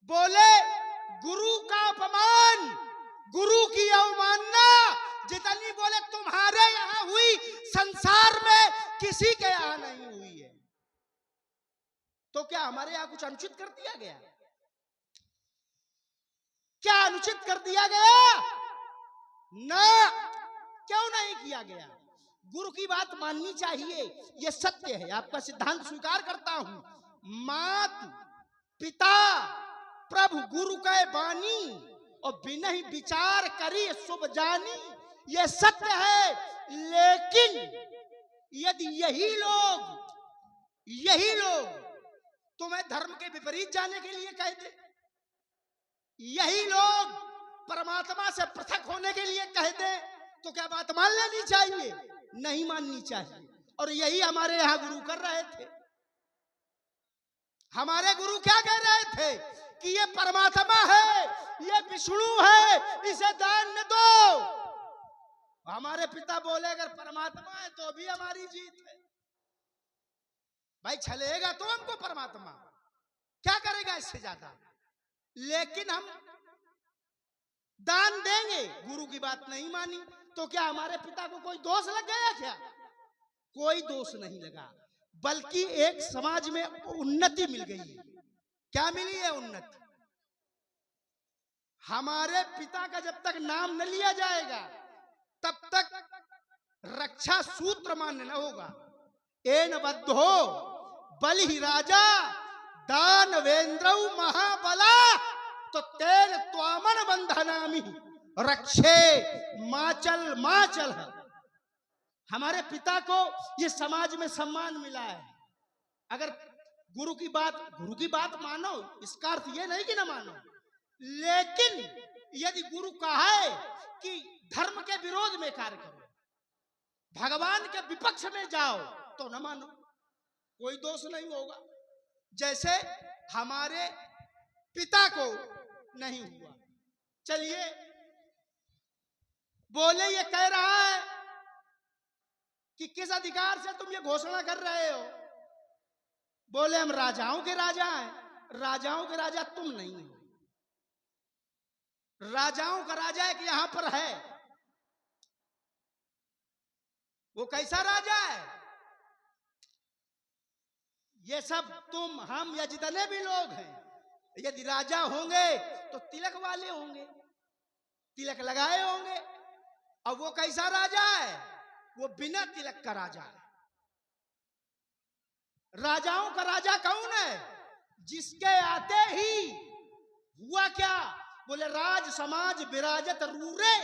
बोले गुरु का अपमान, गुरु की अवमानना जितनी बोले तुम्हारे यहां हुई, संसार में किसी के यहां नहीं हुई है। तो क्या हमारे यहां कुछ अनुचित कर दिया गया? क्या अनुचित कर दिया गया? ना, क्यों नहीं किया गया? गुरु की बात माननी चाहिए, यह सत्य है, आपका सिद्धांत स्वीकार करता हूं। मात पिता प्रभु गुरु के बानी, और बिना ही विचार करी शुभ जानी, यह सत्य है। लेकिन यदि यही लोग तुम्हें धर्म के विपरीत जाने के लिए कह दे, यही लोग परमात्मा से पृथक होने के लिए कह दे, तो क्या बात मान लेनी चाहिए? नहीं माननी चाहिए। और यही हमारे यहां गुरु कर रहे थे। हमारे गुरु क्या कह रहे थे कि ये परमात्मा है, ये विष्णु है, इसे दान न दो। हमारे पिता बोले अगर परमात्मा है तो भी हमारी जीत है। भाई छलेगा तो हमको परमात्मा, क्या करेगा इससे ज्यादा? लेकिन हम दान देंगे, गुरु की बात नहीं मानी, तो क्या हमारे पिता को कोई दोष लग गया? क्या कोई दोष नहीं लगा, बल्कि एक समाज में उन्नति मिल गई है। क्या मिली है उन्नति? हमारे पिता का जब तक नाम न लिया जाएगा तब तक रक्षा सूत्र मान्य न होगा। एन बद्धो बलि राजा दानवेंद्र महाबला, तो तेल त्वामन बंधनामी रक्षे माचल है। हमारे पिता को ये समाज में सम्मान मिला है, अगर गुरु की बात मानो, इसका अर्थ ये नहीं कि ना मानो, लेकिन यदि गुरु कहे कि धर्म के विरोध में कार्य करो, भगवान के विपक्ष में जाओ, तो न मानो, कोई दोष नहीं होगा। जैसे हमारे पिता को नहीं हुआ, चलिए बोले ये कह रहा है कि किस अधिकार से तुम ये घोषणा कर रहे हो? बोले हम राजाओं के राजा हैं। राजाओं के राजा तुम नहीं हो, राजाओं का राजा एक यहां पर है। वो कैसा राजा है? ये सब तुम हम या जितने भी लोग हैं, यदि राजा होंगे तो तिलक वाले होंगे, तिलक लगाए होंगे। और वो कैसा राजा है? वो बिना तिलक का राजा है। राजाओं का राजा कौन है? जिसके आते ही हुआ क्या? बोले राज समाज विराजत रूरे,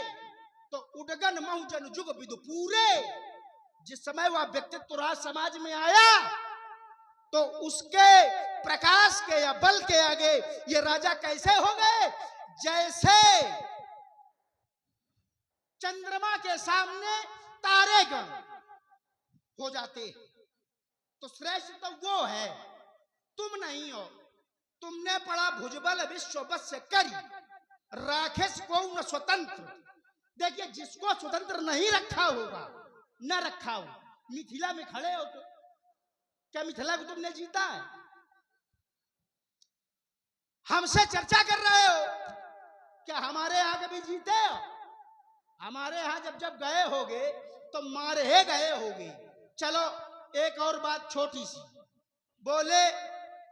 तो उडगन महुजन जुग विदु पूरे। जिस समय वह व्यक्तित्व राज समाज में आया, तो उसके प्रकाश के या बल के आगे ये राजा कैसे हो गए? जैसे चंद्रमा के सामने तारेगण हो जाते। तो श्रेष्ठ तो वो है, तुम नहीं हो। तुमने पढ़ा भुजबल विश्व बस से करी, राखेश को न स्वतंत्र। देखिए, जिसको स्वतंत्र नहीं रखा होगा, न रखा हो, मिथिला में खड़े हो तो क्या मिथिला को तुमने जीता है? हमसे चर्चा कर रहे हो, क्या हमारे यहां कभी जीते हो? हमारे यहां जब गए होगे तो मारे गए होगे। चलो एक और बात छोटी सी, बोले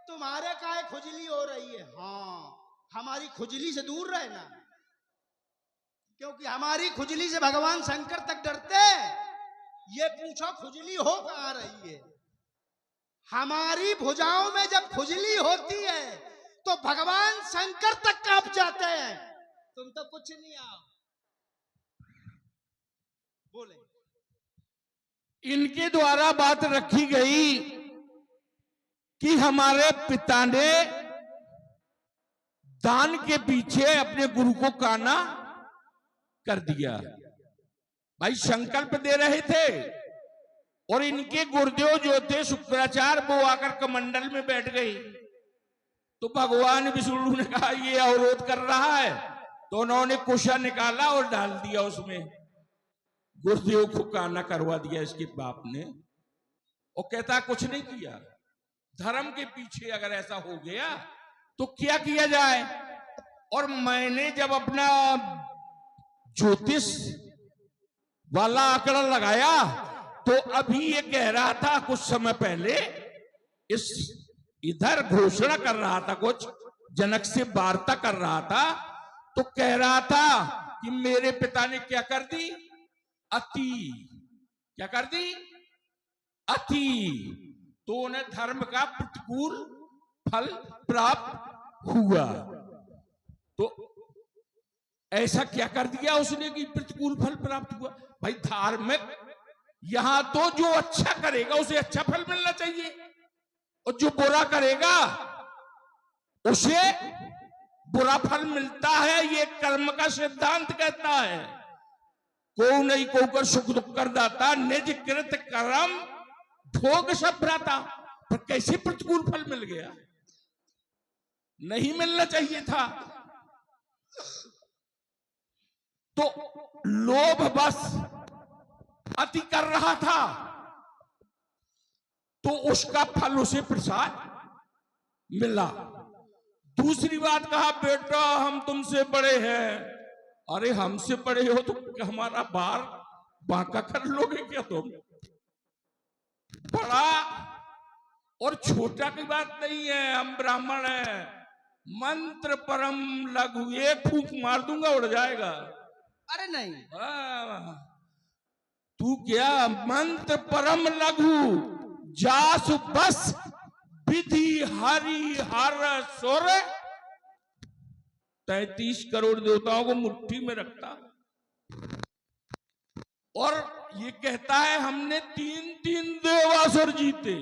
तुम्हारे काहे खुजली हो रही है? हाँ, हमारी खुजली से दूर रहना, क्योंकि हमारी खुजली से भगवान शंकर तक डरते हैं। ये पूछो खुजली हो कहां रही है? हमारी भुजाओं में जब खुजली होती है तो भगवान शंकर तक कांप जाते हैं। तुम तो कुछ नहीं आओ। बोले इनके द्वारा बात रखी गई कि हमारे पिता ने दान के पीछे अपने गुरु को काना कर दिया। भाई संकल्प दे रहे थे और इनके गुरुदेव जो थे शुक्राचार्य, वो आकर कमंडल में बैठ गई। तो भगवान विष्णु ने कहा ये अवरोध कर रहा है, तो उन्होंने कुशा निकाला और डाल दिया उसमें। गुरुदेव को काना करवा दिया इसके बाप ने। और कहता कुछ नहीं किया। धर्म के पीछे अगर ऐसा हो गया तो क्या किया जाए? और मैंने जब अपना ज्योतिष वाला आंकड़ा लगाया तो अभी ये कह रहा था कुछ समय पहले, इस इधर घोषणा कर रहा था, कुछ जनक से वार्ता कर रहा था, तो कह रहा था कि मेरे पिता ने क्या कर दी? अति। क्या कर दी? अति। तो उन्हें धर्म का प्रतिकूल फल प्राप्त हुआ। तो ऐसा क्या कर दिया उसने कि प्रतिकूल फल प्राप्त हुआ? भाई धार्मिक, यहां तो जो अच्छा करेगा उसे अच्छा फल मिलना चाहिए, और जो बुरा करेगा उसे बुरा फल मिलता है। ये कर्म का सिद्धांत कहता है। को नहीं को कर सुख दुख कर दाता, निज कृत कर्म भोग सब भ्राता। पर कैसे प्रतिकूल फल मिल गया? नहीं मिलना चाहिए था। तो लोभ बस अति कर रहा था, तो उसका फल उसे प्रसाद मिला। दूसरी बात कहा, बेटा हम तुमसे बड़े हैं। अरे हमसे बड़े हो तो हमारा बार बांका कर लोगे क्या तुम? बड़ा और छोटा की बात नहीं है, हम ब्राह्मण हैं। मंत्र परम लघु, एक फूंक मार दूंगा उड़ जाएगा। अरे नहीं, तू क्या मंत्र परम लघु, जासु बस विधि हरि हर सुर। 33 करोड़ देवताओं को मुट्ठी में रखता। और ये कहता है हमने 3 देवासुर जीते।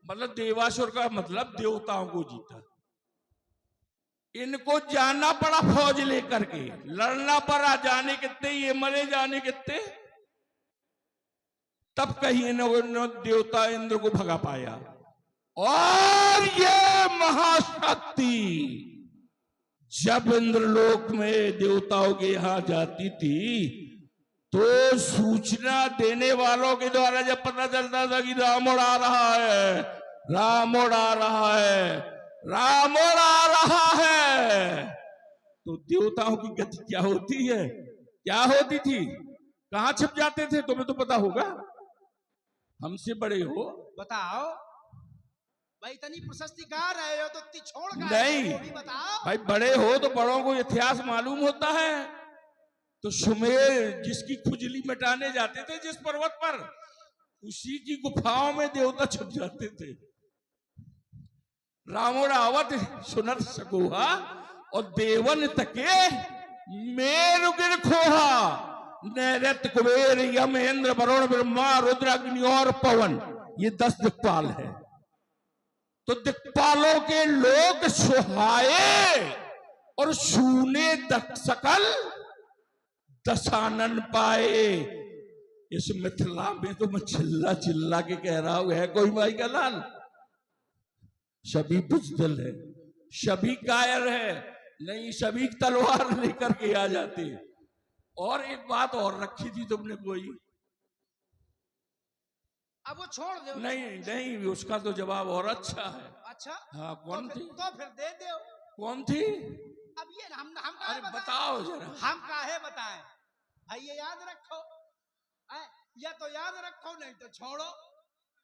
मतलब देवासुर का मतलब देवताओं को जीता। इनको जाना पड़ा फौज लेकर के, लड़ना पड़ा, जाने कितने ये मरे जाने कितने, तब कहीं इन्होंने देवता इंद्र को भगा पाया। और ये महाशक्ति जब इंद्रलोक में देवताओं के यहां जाती थी तो सूचना देने वालों के द्वारा जब पता चलता था कि रावण आ रहा है, रावण आ रहा है, रावण आ रहा है, तो देवताओं की गति क्या होती है, क्या होती थी, कहां छिप जाते थे? तुम्हें तो पता होगा, हमसे बड़े हो। बताओ भाई, इतनी प्रशस्ति गा रहे हो तो इतनी छोड़ गा नहीं। रहे हो, वो भी बताओ। भाई बड़े हो तो बड़ों को इतिहास मालूम होता है। तो सुमेर जिसकी खुजली मिटाने जाते थे जिस पर्वत पर, उसी की गुफाओं में देवता छुप जाते थे। रावण आवत सुनत सकोहा और देवन तके मेरु गिर खोहा, नैरत कुबेर यम इंद्र वरुण ब्रह्मा रुद्र अग्नि और पवन, ये 10 दिक्पाल है। तो दिक्पालों के लोग सुहाए और सूने सकल दशानन पाए। इस मिथिला में तो मैं चिल्ला चिल्ला के कह रहा हूं, है कोई माई का लाल? सभी बुजदिल है, सभी कायर है, नहीं सभी तलवार लेकर के आ जाते। और एक बात और रखी थी तुमने कोई, अब वो छोड़ दो। नहीं नहीं, उसका तो जवाब और अच्छा है। अच्छा, हाँ, कौन तो थी? तो फिर दे दो। कौन थी? अब ये हम काहे अरे बताएं? बताओ जरा। हम काहे बताएं भाई, ये याद रखो। या तो याद रखो, नहीं तो छोड़ो।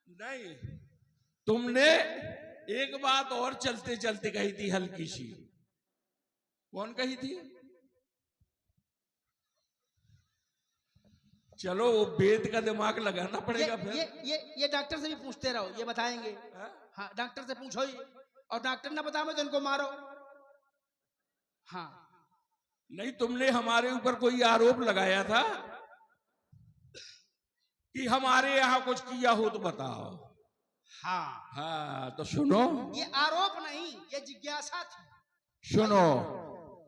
नहीं, तुमने एक बात और चलते चलते कही थी हल्की सी। कौन कही थी? चलो वो वेद का दिमाग लगाना पड़ेगा फिर। ये डॉक्टर से भी पूछते रहो, ये बताएंगे। हाँ, डॉक्टर से पूछो ही, और डॉक्टर ना बताओ तो इनको मारो। हाँ, नहीं, तुमने हमारे ऊपर कोई आरोप लगाया था कि हमारे यहां कुछ किया हो तो बताओ। हाँ, हाँ, तो सुनो, ये आरोप नहीं, ये जिज्ञासा थी। सुनो,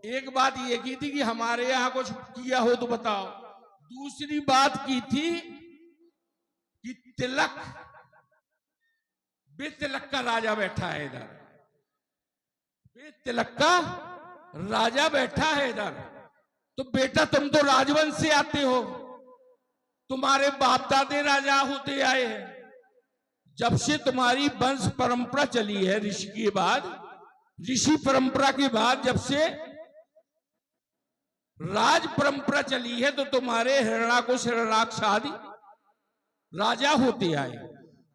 एक बात ये की थी कि हमारे यहां कुछ किया हो तो बताओ। दूसरी बात की थी कि तिलक, बेतिलक का राजा बैठा है इधर, बेतिलक का राजा बैठा है इधर। तो बेटा तुम तो राजवंश से आते हो, तुम्हारे बाप दादे राजा होते आए हैं। जब से तुम्हारी वंश परंपरा चली है, ऋषि के बाद, ऋषि परंपरा के बाद जब से राज परंपरा चली है, तो तुम्हारे हिरण्याकुश हिरण्याक्ष आदि राजा होते आए।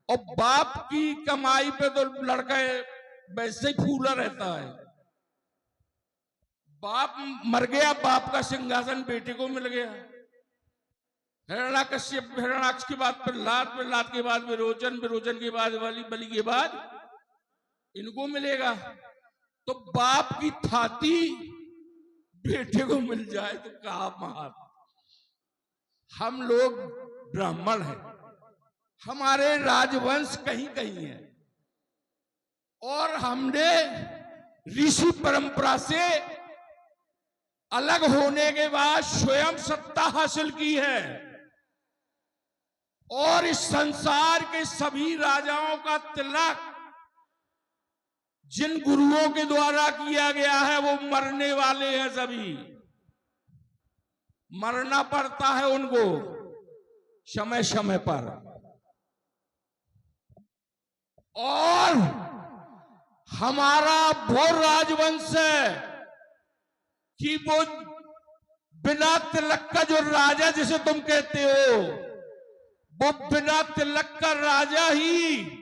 और बाप की कमाई पे तो लड़का वैसे ही फूला रहता है। बाप मर गया, बाप का सिंहासन बेटे को मिल गया। हिरण्याकश्यप, हिरण्याक्ष के बाद प्रहलाद, प्रहलाद के बाद विरोचन, विरोचन के बाद बलि के बाद इनको मिलेगा। तो बाप की थाती बेटे को मिल जाए तो कहा महान। हम लोग ब्राह्मण हैं, हमारे राजवंश कहीं कहीं है, और हमने ऋषि परंपरा से अलग होने के बाद स्वयं सत्ता हासिल की है। और इस संसार के सभी राजाओं का तिलक जिन गुरुओं के द्वारा किया गया है वो मरने वाले हैं, सभी मरना पड़ता है उनको समय समय पर। और हमारा वो राजवंश है कि वो बिना तिलक का जो राजा जिसे तुम कहते हो, वो बिना तिलक का राजा ही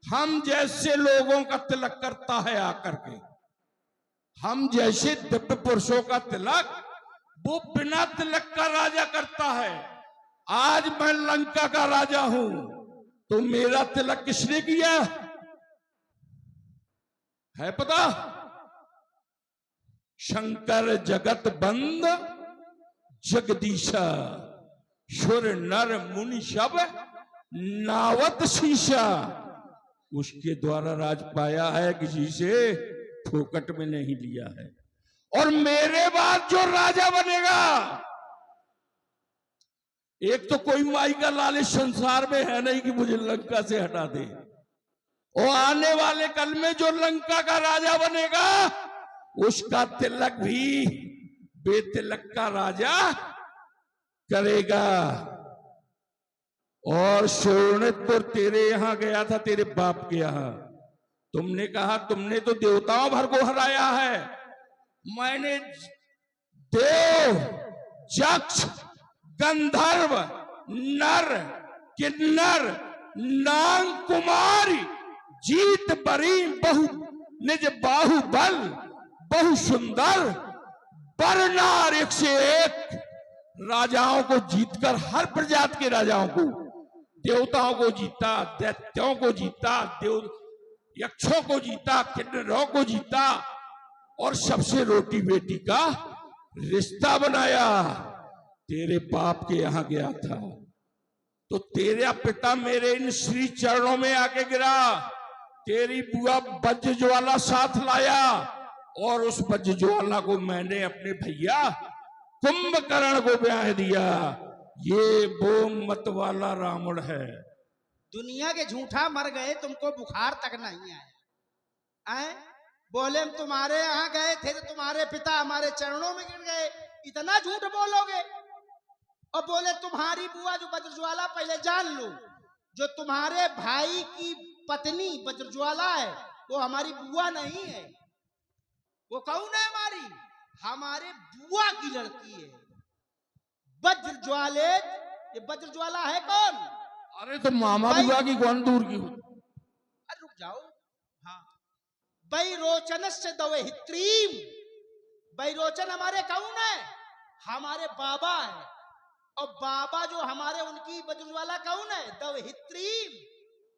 हम जैसे लोगों का तिलक करता है आकर के। हम जैसे दिव्य पुरुषों का तिलक वो बिना तिलक का राजा करता है। आज मैं लंका का राजा हूं, तो मेरा तिलक किसने किया है पता? शंकर जगत बंद जगदीशा, सुर नर मुनि सब नावत शीशा। उसके द्वारा राज पाया है, किसी से फोकट में नहीं लिया है। और मेरे बाद जो राजा बनेगा, एक तो कोई माई का लालिच संसार में है नहीं कि मुझे लंका से हटा दे, और आने वाले कल में जो लंका का राजा बनेगा उसका तिलक भी बेतिलक का राजा करेगा। और शोणितपुर तेरे यहां गया था, तेरे बाप के यहां। तुमने कहा तुमने तो देवताओं भर को हराया है, मैंने देव, यक्ष, गंधर्व, नर, किन्नर, नाग, कुमारी, जीत बरी, बहु निज बाहुबल, बहु सुंदर, बरनार, एक से एक राजाओं को जीतकर, हर प्रजाति के राजाओं को, देवताओं को जीता, दैत्यों को जीता, देव यक्षों को जीता, किन्नरों को जीता, और सबसे रोटी बेटी का रिश्ता बनाया। तेरे बाप के यहां गया था तो तेरा पिता मेरे इन श्री चरणों में आके गिरा, तेरी बुआ वज्र ज्वाला साथ लाया, और उस वज्र ज्वाला को मैंने अपने भैया कुंभकर्ण को ब्याह दिया। ये वो मत वाला रावण है। दुनिया के झूठा मर गए, तुमको बुखार तक नहीं आए। बोले हम तुम्हारे यहाँ गए थे तो तुम्हारे पिता हमारे चरणों में गिर गए, इतना झूठ बोलोगे? और बोले तुम्हारी बुआ जो वज्रज्वाला, पहले जान लो जो तुम्हारे भाई की पत्नी वज्रज्वाला है वो हमारी बुआ नहीं है। वो कौन है? हमारे बुआ की लड़की है वज्रज्वाले। ये वज्रज्वाला है कौन? अरे तो मामा बुआ की कौन दूर की हो? अरे रुक जाओ। हाँ, वैरोचन से दवहित्रीम। वैरोचन हमारे कौन है? हमारे बाबा है। और बाबा जो हमारे उनकी वज्रज्वाला कौन है? दवहित्रीम,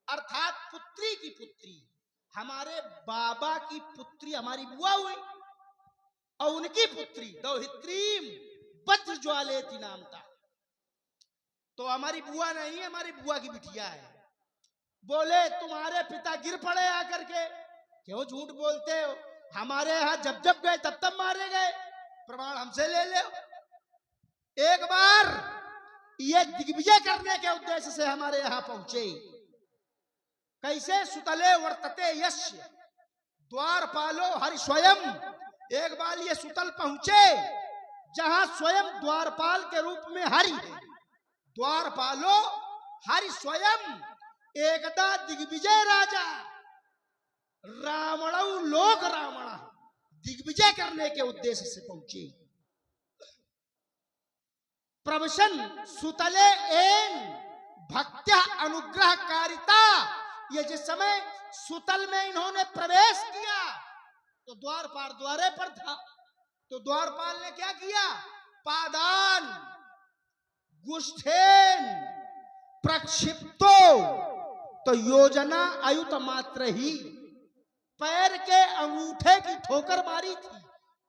अर्थात पुत्री की पुत्री। हमारे बाबा की पुत्री हमारी बुआ हुई, और उनकी पुत्री दवहित्रीम वज्रज्वालेति नाम था। तो हमारी बुआ नहीं, हमारी बुआ की बिटिया है। बोले तुम्हारे पिता गिर पड़े आकर के। क्यों झूठ बोलते हो? हमारे यहां जब जब गए तब तब मारे गए, प्रमाण हमसे ले लो। एक बार ये दिग्विजय करने के उद्देश्य से हमारे यहां पहुंचे। कैसे? सुतले वर्तते यस्य द्वारपालो हरि स्वयं। एक बार ये सुतल पहुंचे जहां स्वयं द्वारपाल के रूप में हरि है। द्वारपालो हरि स्वयं। एकदा दिग्विजय राजा रावण लोक रावण दिग्विजय करने के उद्देश्य से पहुंचे। प्रवशन सुतले एन भक्त्या अनुग्रह कारिता। ये जिस समय सुतल में इन्होंने प्रवेश किया तो द्वारपाल द्वारे पर था। तो द्वारपाल ने क्या किया? पादान गुष्ठेन प्रक्षिप्तो। तो योजना आयुत मात्र ही पैर के अंगूठे की ठोकर मारी थी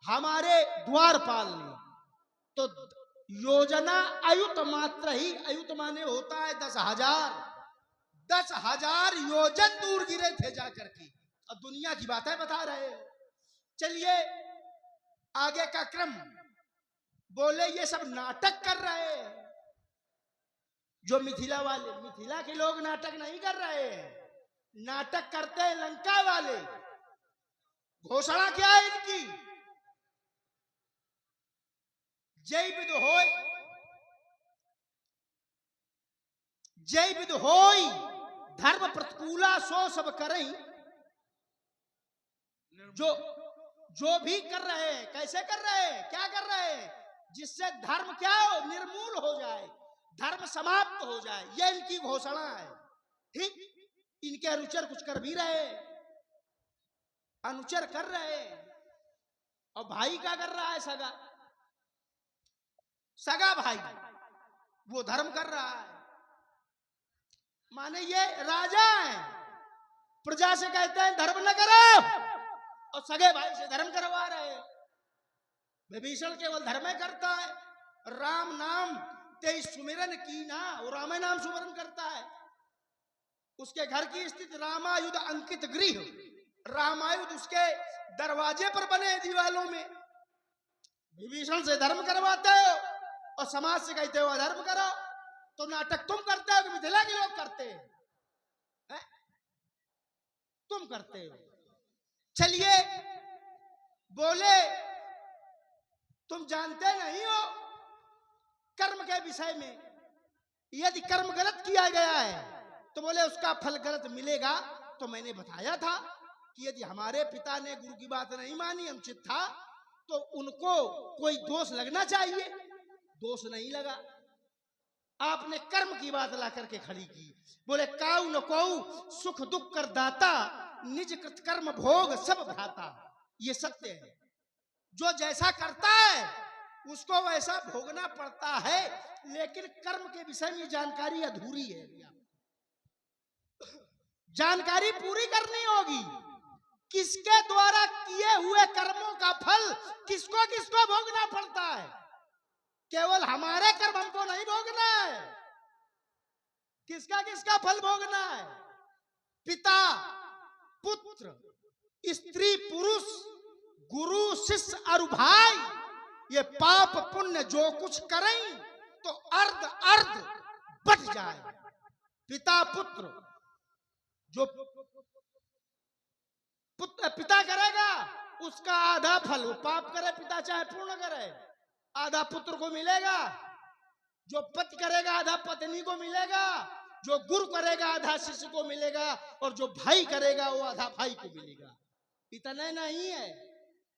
हमारे द्वारपाल ने। तो योजना आयुत मात्र ही, आयुत माने होता है 10,000। 10,000 योजन दूर गिरे थे जाकर के। अब दुनिया की बातें बता रहे हो। चलिए आगे का क्रम। बोले ये सब नाटक कर रहे हैं। जो मिथिला वाले, मिथिला के लोग नाटक नहीं कर रहे हैं, नाटक करते हैं लंका वाले। घोषणा क्या है इनकी? जय विद होय, जय विद होय धर्म प्रतिकूला सो सब करें। जो भी कर रहे हैं, कैसे कर रहे हैं, क्या कर रहे हैं? जिससे धर्म क्या हो? निर्मूल हो जाए, धर्म समाप्त हो जाए। यह इनकी घोषणा है। ठीक, इनके अनुचर कुछ कर भी रहे, अनुचर कर रहे। और भाई क्या कर रहा है? सगा सगा भाई वो धर्म कर रहा है। माने ये राजा है, प्रजा से कहते हैं धर्म न करो, और सगे भाई से धर्म करवा रहे। विभीषण केवल धर्म करता है। राम नाम ते सुमिरन की ना, वो राम नाम सुमिरन करता है। उसके घर की स्थिति रामायुध अंकित गृह, रामायुध उसके दरवाजे पर बने दीवालों में। विभीषण से धर्म करवाते हो और समाज से कहते हो अधर्म करो। तो नाटक तुम करते हो कि मिथिला के लोग करते हैं? तुम करते हो। चलिए बोले तुम जानते नहीं हो कर्म के विषय में, यदि कर्म गलत किया गया है तो बोले उसका फल गलत मिलेगा। तो मैंने बताया था कि यदि हमारे पिता ने गुरु की बात नहीं मानी, अनुचित था, तो उनको कोई दोष लगना चाहिए, दोष नहीं लगा। आपने कर्म की बात ला करके खड़ी की। बोले काऊ न कोऊ सुख दुख कर दाता, निज कृत कर्म भोग सब भ्राता। ये सत्य है, जो जैसा करता है उसको वैसा भोगना पड़ता है, लेकिन कर्म के विषय में जानकारी अधूरी है। जानकारी पूरी करनी होगी। किसके द्वारा किए हुए कर्मों का फल किसको किसको भोगना पड़ता है। केवल हमारे कर्म हमको नहीं भोगना है, किसका किसका फल भोगना है। पिता पुत्र, स्त्री पुरुष, गुरु शिष्य और भाई, ये पाप पुण्य जो कुछ करें तो अर्ध अर्ध बट जाए। पिता पुत्र, जो पिता करेगा उसका आधा फल, वो पाप करे पिता चाहे पूर्ण करे, आधा पुत्र को मिलेगा। जो पति करेगा आधा पत्नी को मिलेगा, जो गुरु करेगा आधा शिष्य को मिलेगा, और जो भाई करेगा वो आधा भाई को मिलेगा। इतना नहीं है,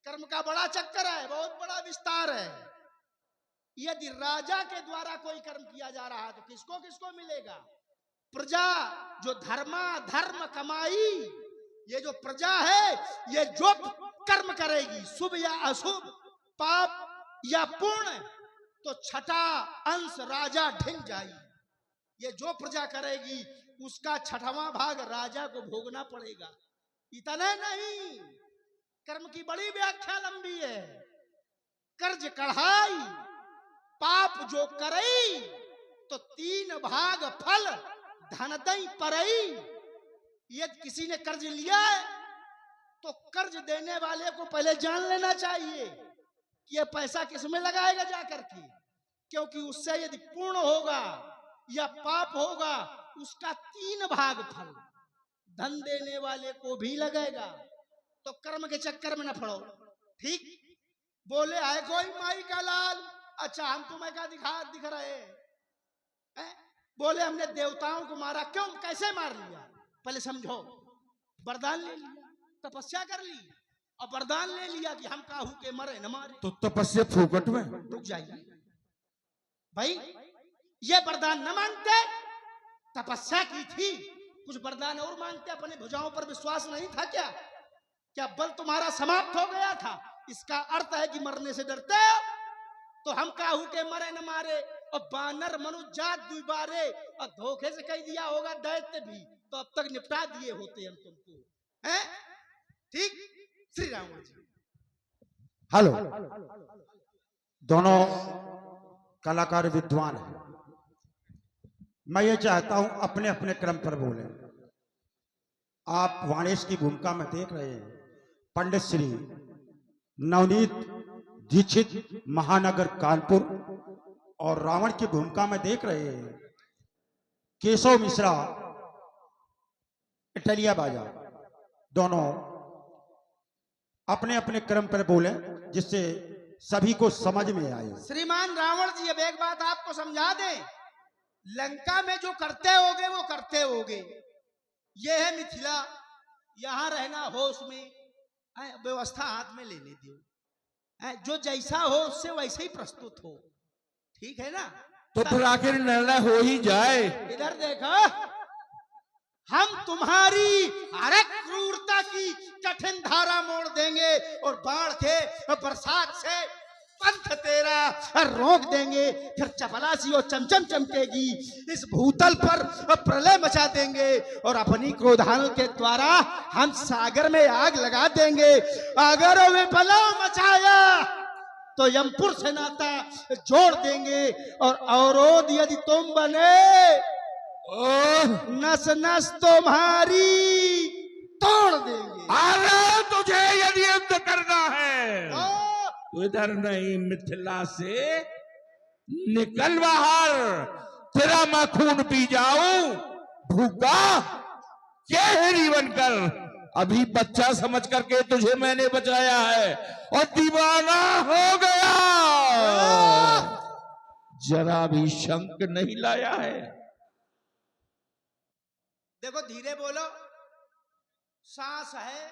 कर्म का बड़ा चक्कर है, बहुत बड़ा विस्तार है। यदि राजा के द्वारा कोई कर्म किया जा रहा है तो किसको किसको मिलेगा। प्रजा जो धर्म कमाई, ये जो प्रजा है ये जो कर्म करेगी शुभ या अशुभ, पाप या पुण्य, तो छठा अंश राजा ढिन जाई। ये जो प्रजा करेगी उसका छठवां भाग राजा को भोगना पड़ेगा। इतना नहीं, कर्म की बड़ी व्याख्या लंबी है। कर्ज कढ़ाई, पाप जो करई तो 3 भाग फल धन दई परई। यदि किसी ने कर्ज लिया है तो कर्ज देने वाले को पहले जान लेना चाहिए कि ये पैसा किस में लगाएगा जाकर के, क्योंकि उससे यदि पूर्ण होगा या पाप होगा उसका 3 भाग फल धन देने वाले को भी लगेगा। तो कर्म के चक्कर में न पड़ो। ठीक बोले आए कोई माई का लाल, अच्छा हम तुम्हें क्या दिख रहे हैं? बोले हमने देवताओं को मारा, क्यों कैसे मार लिया पहले समझो। वरदान ले लिया, तपस्या कर ली और वरदान ले लिया कि हम काहू के मरे न मारे। तो तपस्या फूकट में। रुक जाइए भाई, ये वरदान न मांगते, तपस्या की थी, कुछ वरदान और मांगते। अपने भुजाओं पर विश्वास नहीं था क्या? क्या बल तुम्हारा समाप्त हो गया था? इसका अर्थ है कि मरने से डरते हो। तो हम काहू के मरे न मारे, और बानर मनुष्य जात दुबारे, और धोखे से कह दिया होगा दैत्य भी, तो अब तक निपटा दिए होते हम तुमको, हैं? ठीक श्री राम जी। हेलो, दोनों कलाकार विद्वान हैं। मैं ये चाहता हूं अपने अपने क्रम पर बोले। आप वाणेश की भूमिका में देख रहे हैं पंडित श्री नवनीत दीक्षित महानगर कानपुर, और रावण की भूमिका में देख रहे हैं केशव मिश्रा इटलिया बाजा। दोनों अपने अपने क्रम पर बोले जिससे सभी को समझ में आए। श्रीमान रावण जी, अब एक बात आपको समझा दें, लंका में जो करते होगे वो करते होगे। ये है मिथिला, यहां रहना होश में, व्यवस्था हाथ में लेने दो, जो जैसा हो उससे वैसे ही प्रस्तुत हो। ठीक है ना? तो फिर आखिर निर्णय हो ही जाए। इधर देखो, हम तुम्हारी हर एक क्रूरता की कठिन धारा मोड़ देंगे और बाढ़ के बरसात से पंथ तेरा रोक देंगे। फिर चपलासी और चमचम चमकेगी, इस भूतल पर प्रलय मचा देंगे, और अपनी क्रोधान के द्वारा हम सागर में आग लगा देंगे। अगर वे बलाव मचाया तो यमपुर से नाता जोड़ देंगे, और अवरोध यदि तुम बने ओह, नस नस तुम्हारी तोड़ देंगे। अरे तुझे यदि युद्ध करना है ओ, तो इधर नहीं, मिथिला से निकल बाहर, तेरा मैं खून पी जाऊं, भूखा केहरी बनकर। अभी बच्चा समझ करके तुझे मैंने बचाया है और दीवाना हो गया, जरा भी शंक नहीं लाया है। देखो धीरे बोलो, सांस है,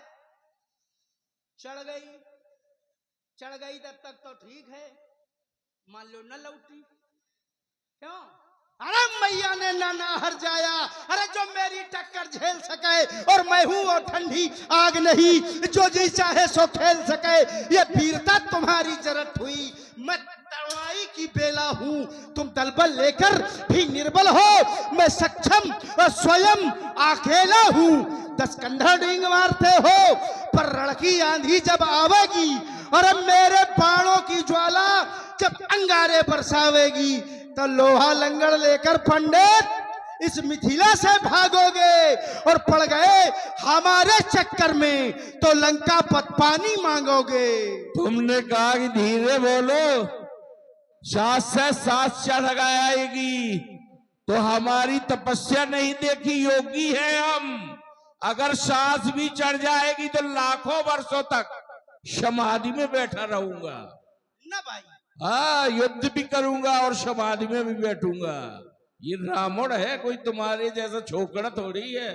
चढ़ गई तब तक तो ठीक है, मान लो न लौटी, क्यों? अरे मैया ने ना हर जाया, अरे जो मेरी टक्कर झेल सके, और मैं हूं वो ठंडी आग नहीं, जो जी चाहे सो खेल सके, ये वीरता तुम्हारी जरूरत हुई। मैं तलवाई की बेला हूं, तुम दलबल लेकर भी निर्बल हो, मैं सक्षम और स्वयं अकेला हूं। 10 कंधा डींग मारते हो, पर रणकी आंधी जब आवेगी, और मेरे बाणों की ज्वाला जब अंगारे बरसावेगी, तो लोहा लंगड़ लेकर पंडित इस मिथिला से भागोगे, और पड़ गए हमारे चक्कर में तो लंका पतपानी मांगोगे। तुमने कहा कि धीरे बोलो, सांस से सांस चढ़ आएगी, तो हमारी तपस्या नहीं देखी, योगी है हम। अगर सांस भी चढ़ जाएगी तो लाखों वर्षों तक समाधि में बैठा रहूंगा ना भाई, हाँ, युद्ध भी करूंगा और समाधि में भी बैठूंगा। ये रावण है, कोई तुम्हारे जैसा छोकरा थोड़ी है।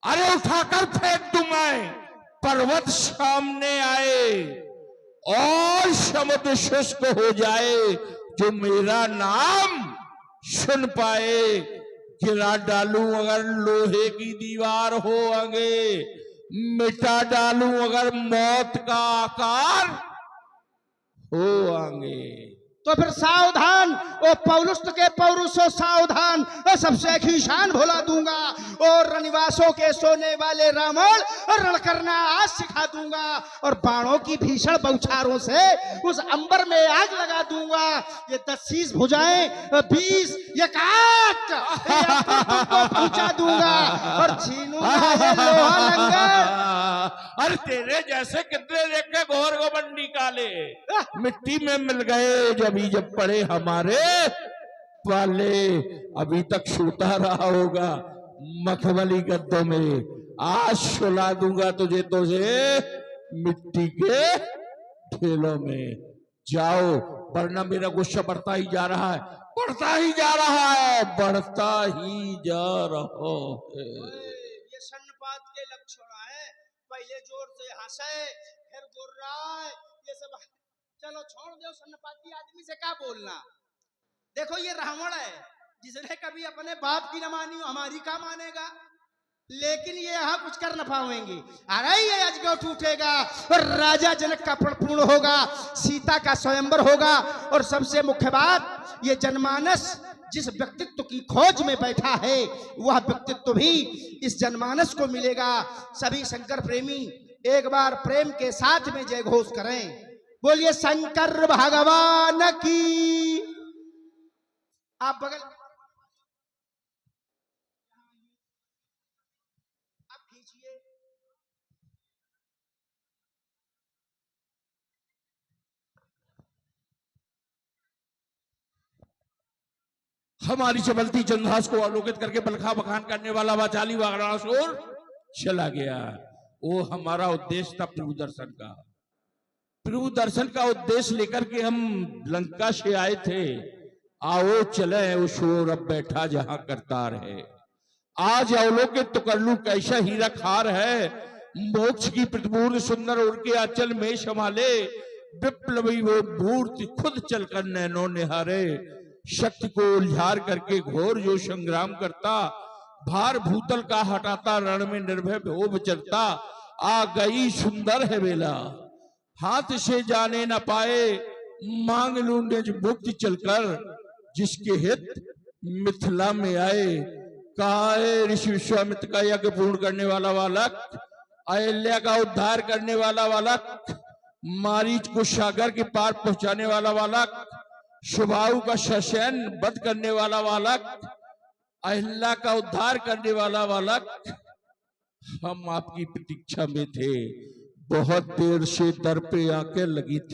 अरे उठाकर फेंक दूं मैं, पर्वत सामने आए और समुद्र शुष्क हो जाए, जो मेरा नाम सुन पाए। गिरा डालूं अगर लोहे की दीवार हो आगे, मिटा डालूं अगर मौत का आकार हो आगे। तो फिर सावधान, ओ पौलुस्त के पौरुषो सावधान, ओ सबसे खीशान भुला दूंगा, और रनिवासों के सोने वाले रावण रण करना आज सिखा दूंगा, और बाणों की भीषण बौछारों से उस अंबर में आग लगा दूंगा। ये 10 भुजाएं 20 ये काट तुमको पहुंचा दूंगा, और छीनूंगा ये लोहा लंगर। अरे तेरे जैसे कितने देखे घोर गोबंडी काले मिट्टी में मिल गए, जब पड़े हमारे पाले। अभी तक सोता रहा होगा मखमली गद्दों में, आज सुला दूंगा तुझे मिट्टी के ठेलों में। जाओ, वरना मेरा गुस्सा बढ़ता ही जा रहा है, बढ़ता ही जा रहा है, बढ़ता ही जा रहा है। ये सन्नपात के लक्षण है, पहले जोर से हंसे फिर गुर्राए, ये सब। चलो छोड़ दो, सन्नपाती आदमी से क्या बोलना। देखो ये रावण है, जिसने कभी अपने बाप की न मानी, हमारी क्या मानेगा। लेकिन ये यहाँ कुछ कर न पाएंगे। अरे ये अजगौठ उठेगा और राजा जनक का पूर्ण होगा, सीता का स्वयंवर होगा, और सबसे मुख्य बात, ये जनमानस जिस व्यक्तित्व की खोज में बैठा है, वह व्यक्तित्व भी इस जनमानस को मिलेगा। सभी शंकर प्रेमी एक बार प्रेम के साथ में जय घोष करें, बोलिए शंकर भगवान की। आप बगल आप खींचिए। हमारी चबलती चंद्रहास को आलोकित करके बलखा बखान करने वाला वाचाली वागणासुर चला गया। वो हमारा उद्देश्य था प्रभु दर्शन का। प्रभु दर्शन का उद्देश्य लेकर के हम लंका से आए थे। आओ चले, उस ओर अब बैठा जहां करतार है। आज अवलोकित तो कर लू कैसा हीरा खार है, मोक्ष की प्रतिपूर्ण सुंदर उनके आंचल में संभाले, विप्लवी वो मूर्ति खुद चलकर नैनो निहारे। शक्ति को उलझार करके घोर जो संग्राम करता, भार भूतल का हटाता, रण में निर्भय हो विचरता। आ गई सुंदर है बेला, हाथ से जाने न पाए, मांग लू निज मुक्ति चलकर, जिसके हित मिथिला में आए। काहे ऋषि विश्वामित्र का यज्ञ पूर्ण करने वाला बालक, अहिल्या का उद्धार करने वाला बालक, मारीच को सागर के पार पहुंचाने वाला बालक, शुभाऊ का सशैन वध करने वाला बालक, अहिल्या का उद्धार करने वाला बालक, हम आपकी प्रतीक्षा में थे, बहुत देर से दर पे आके लगी थी।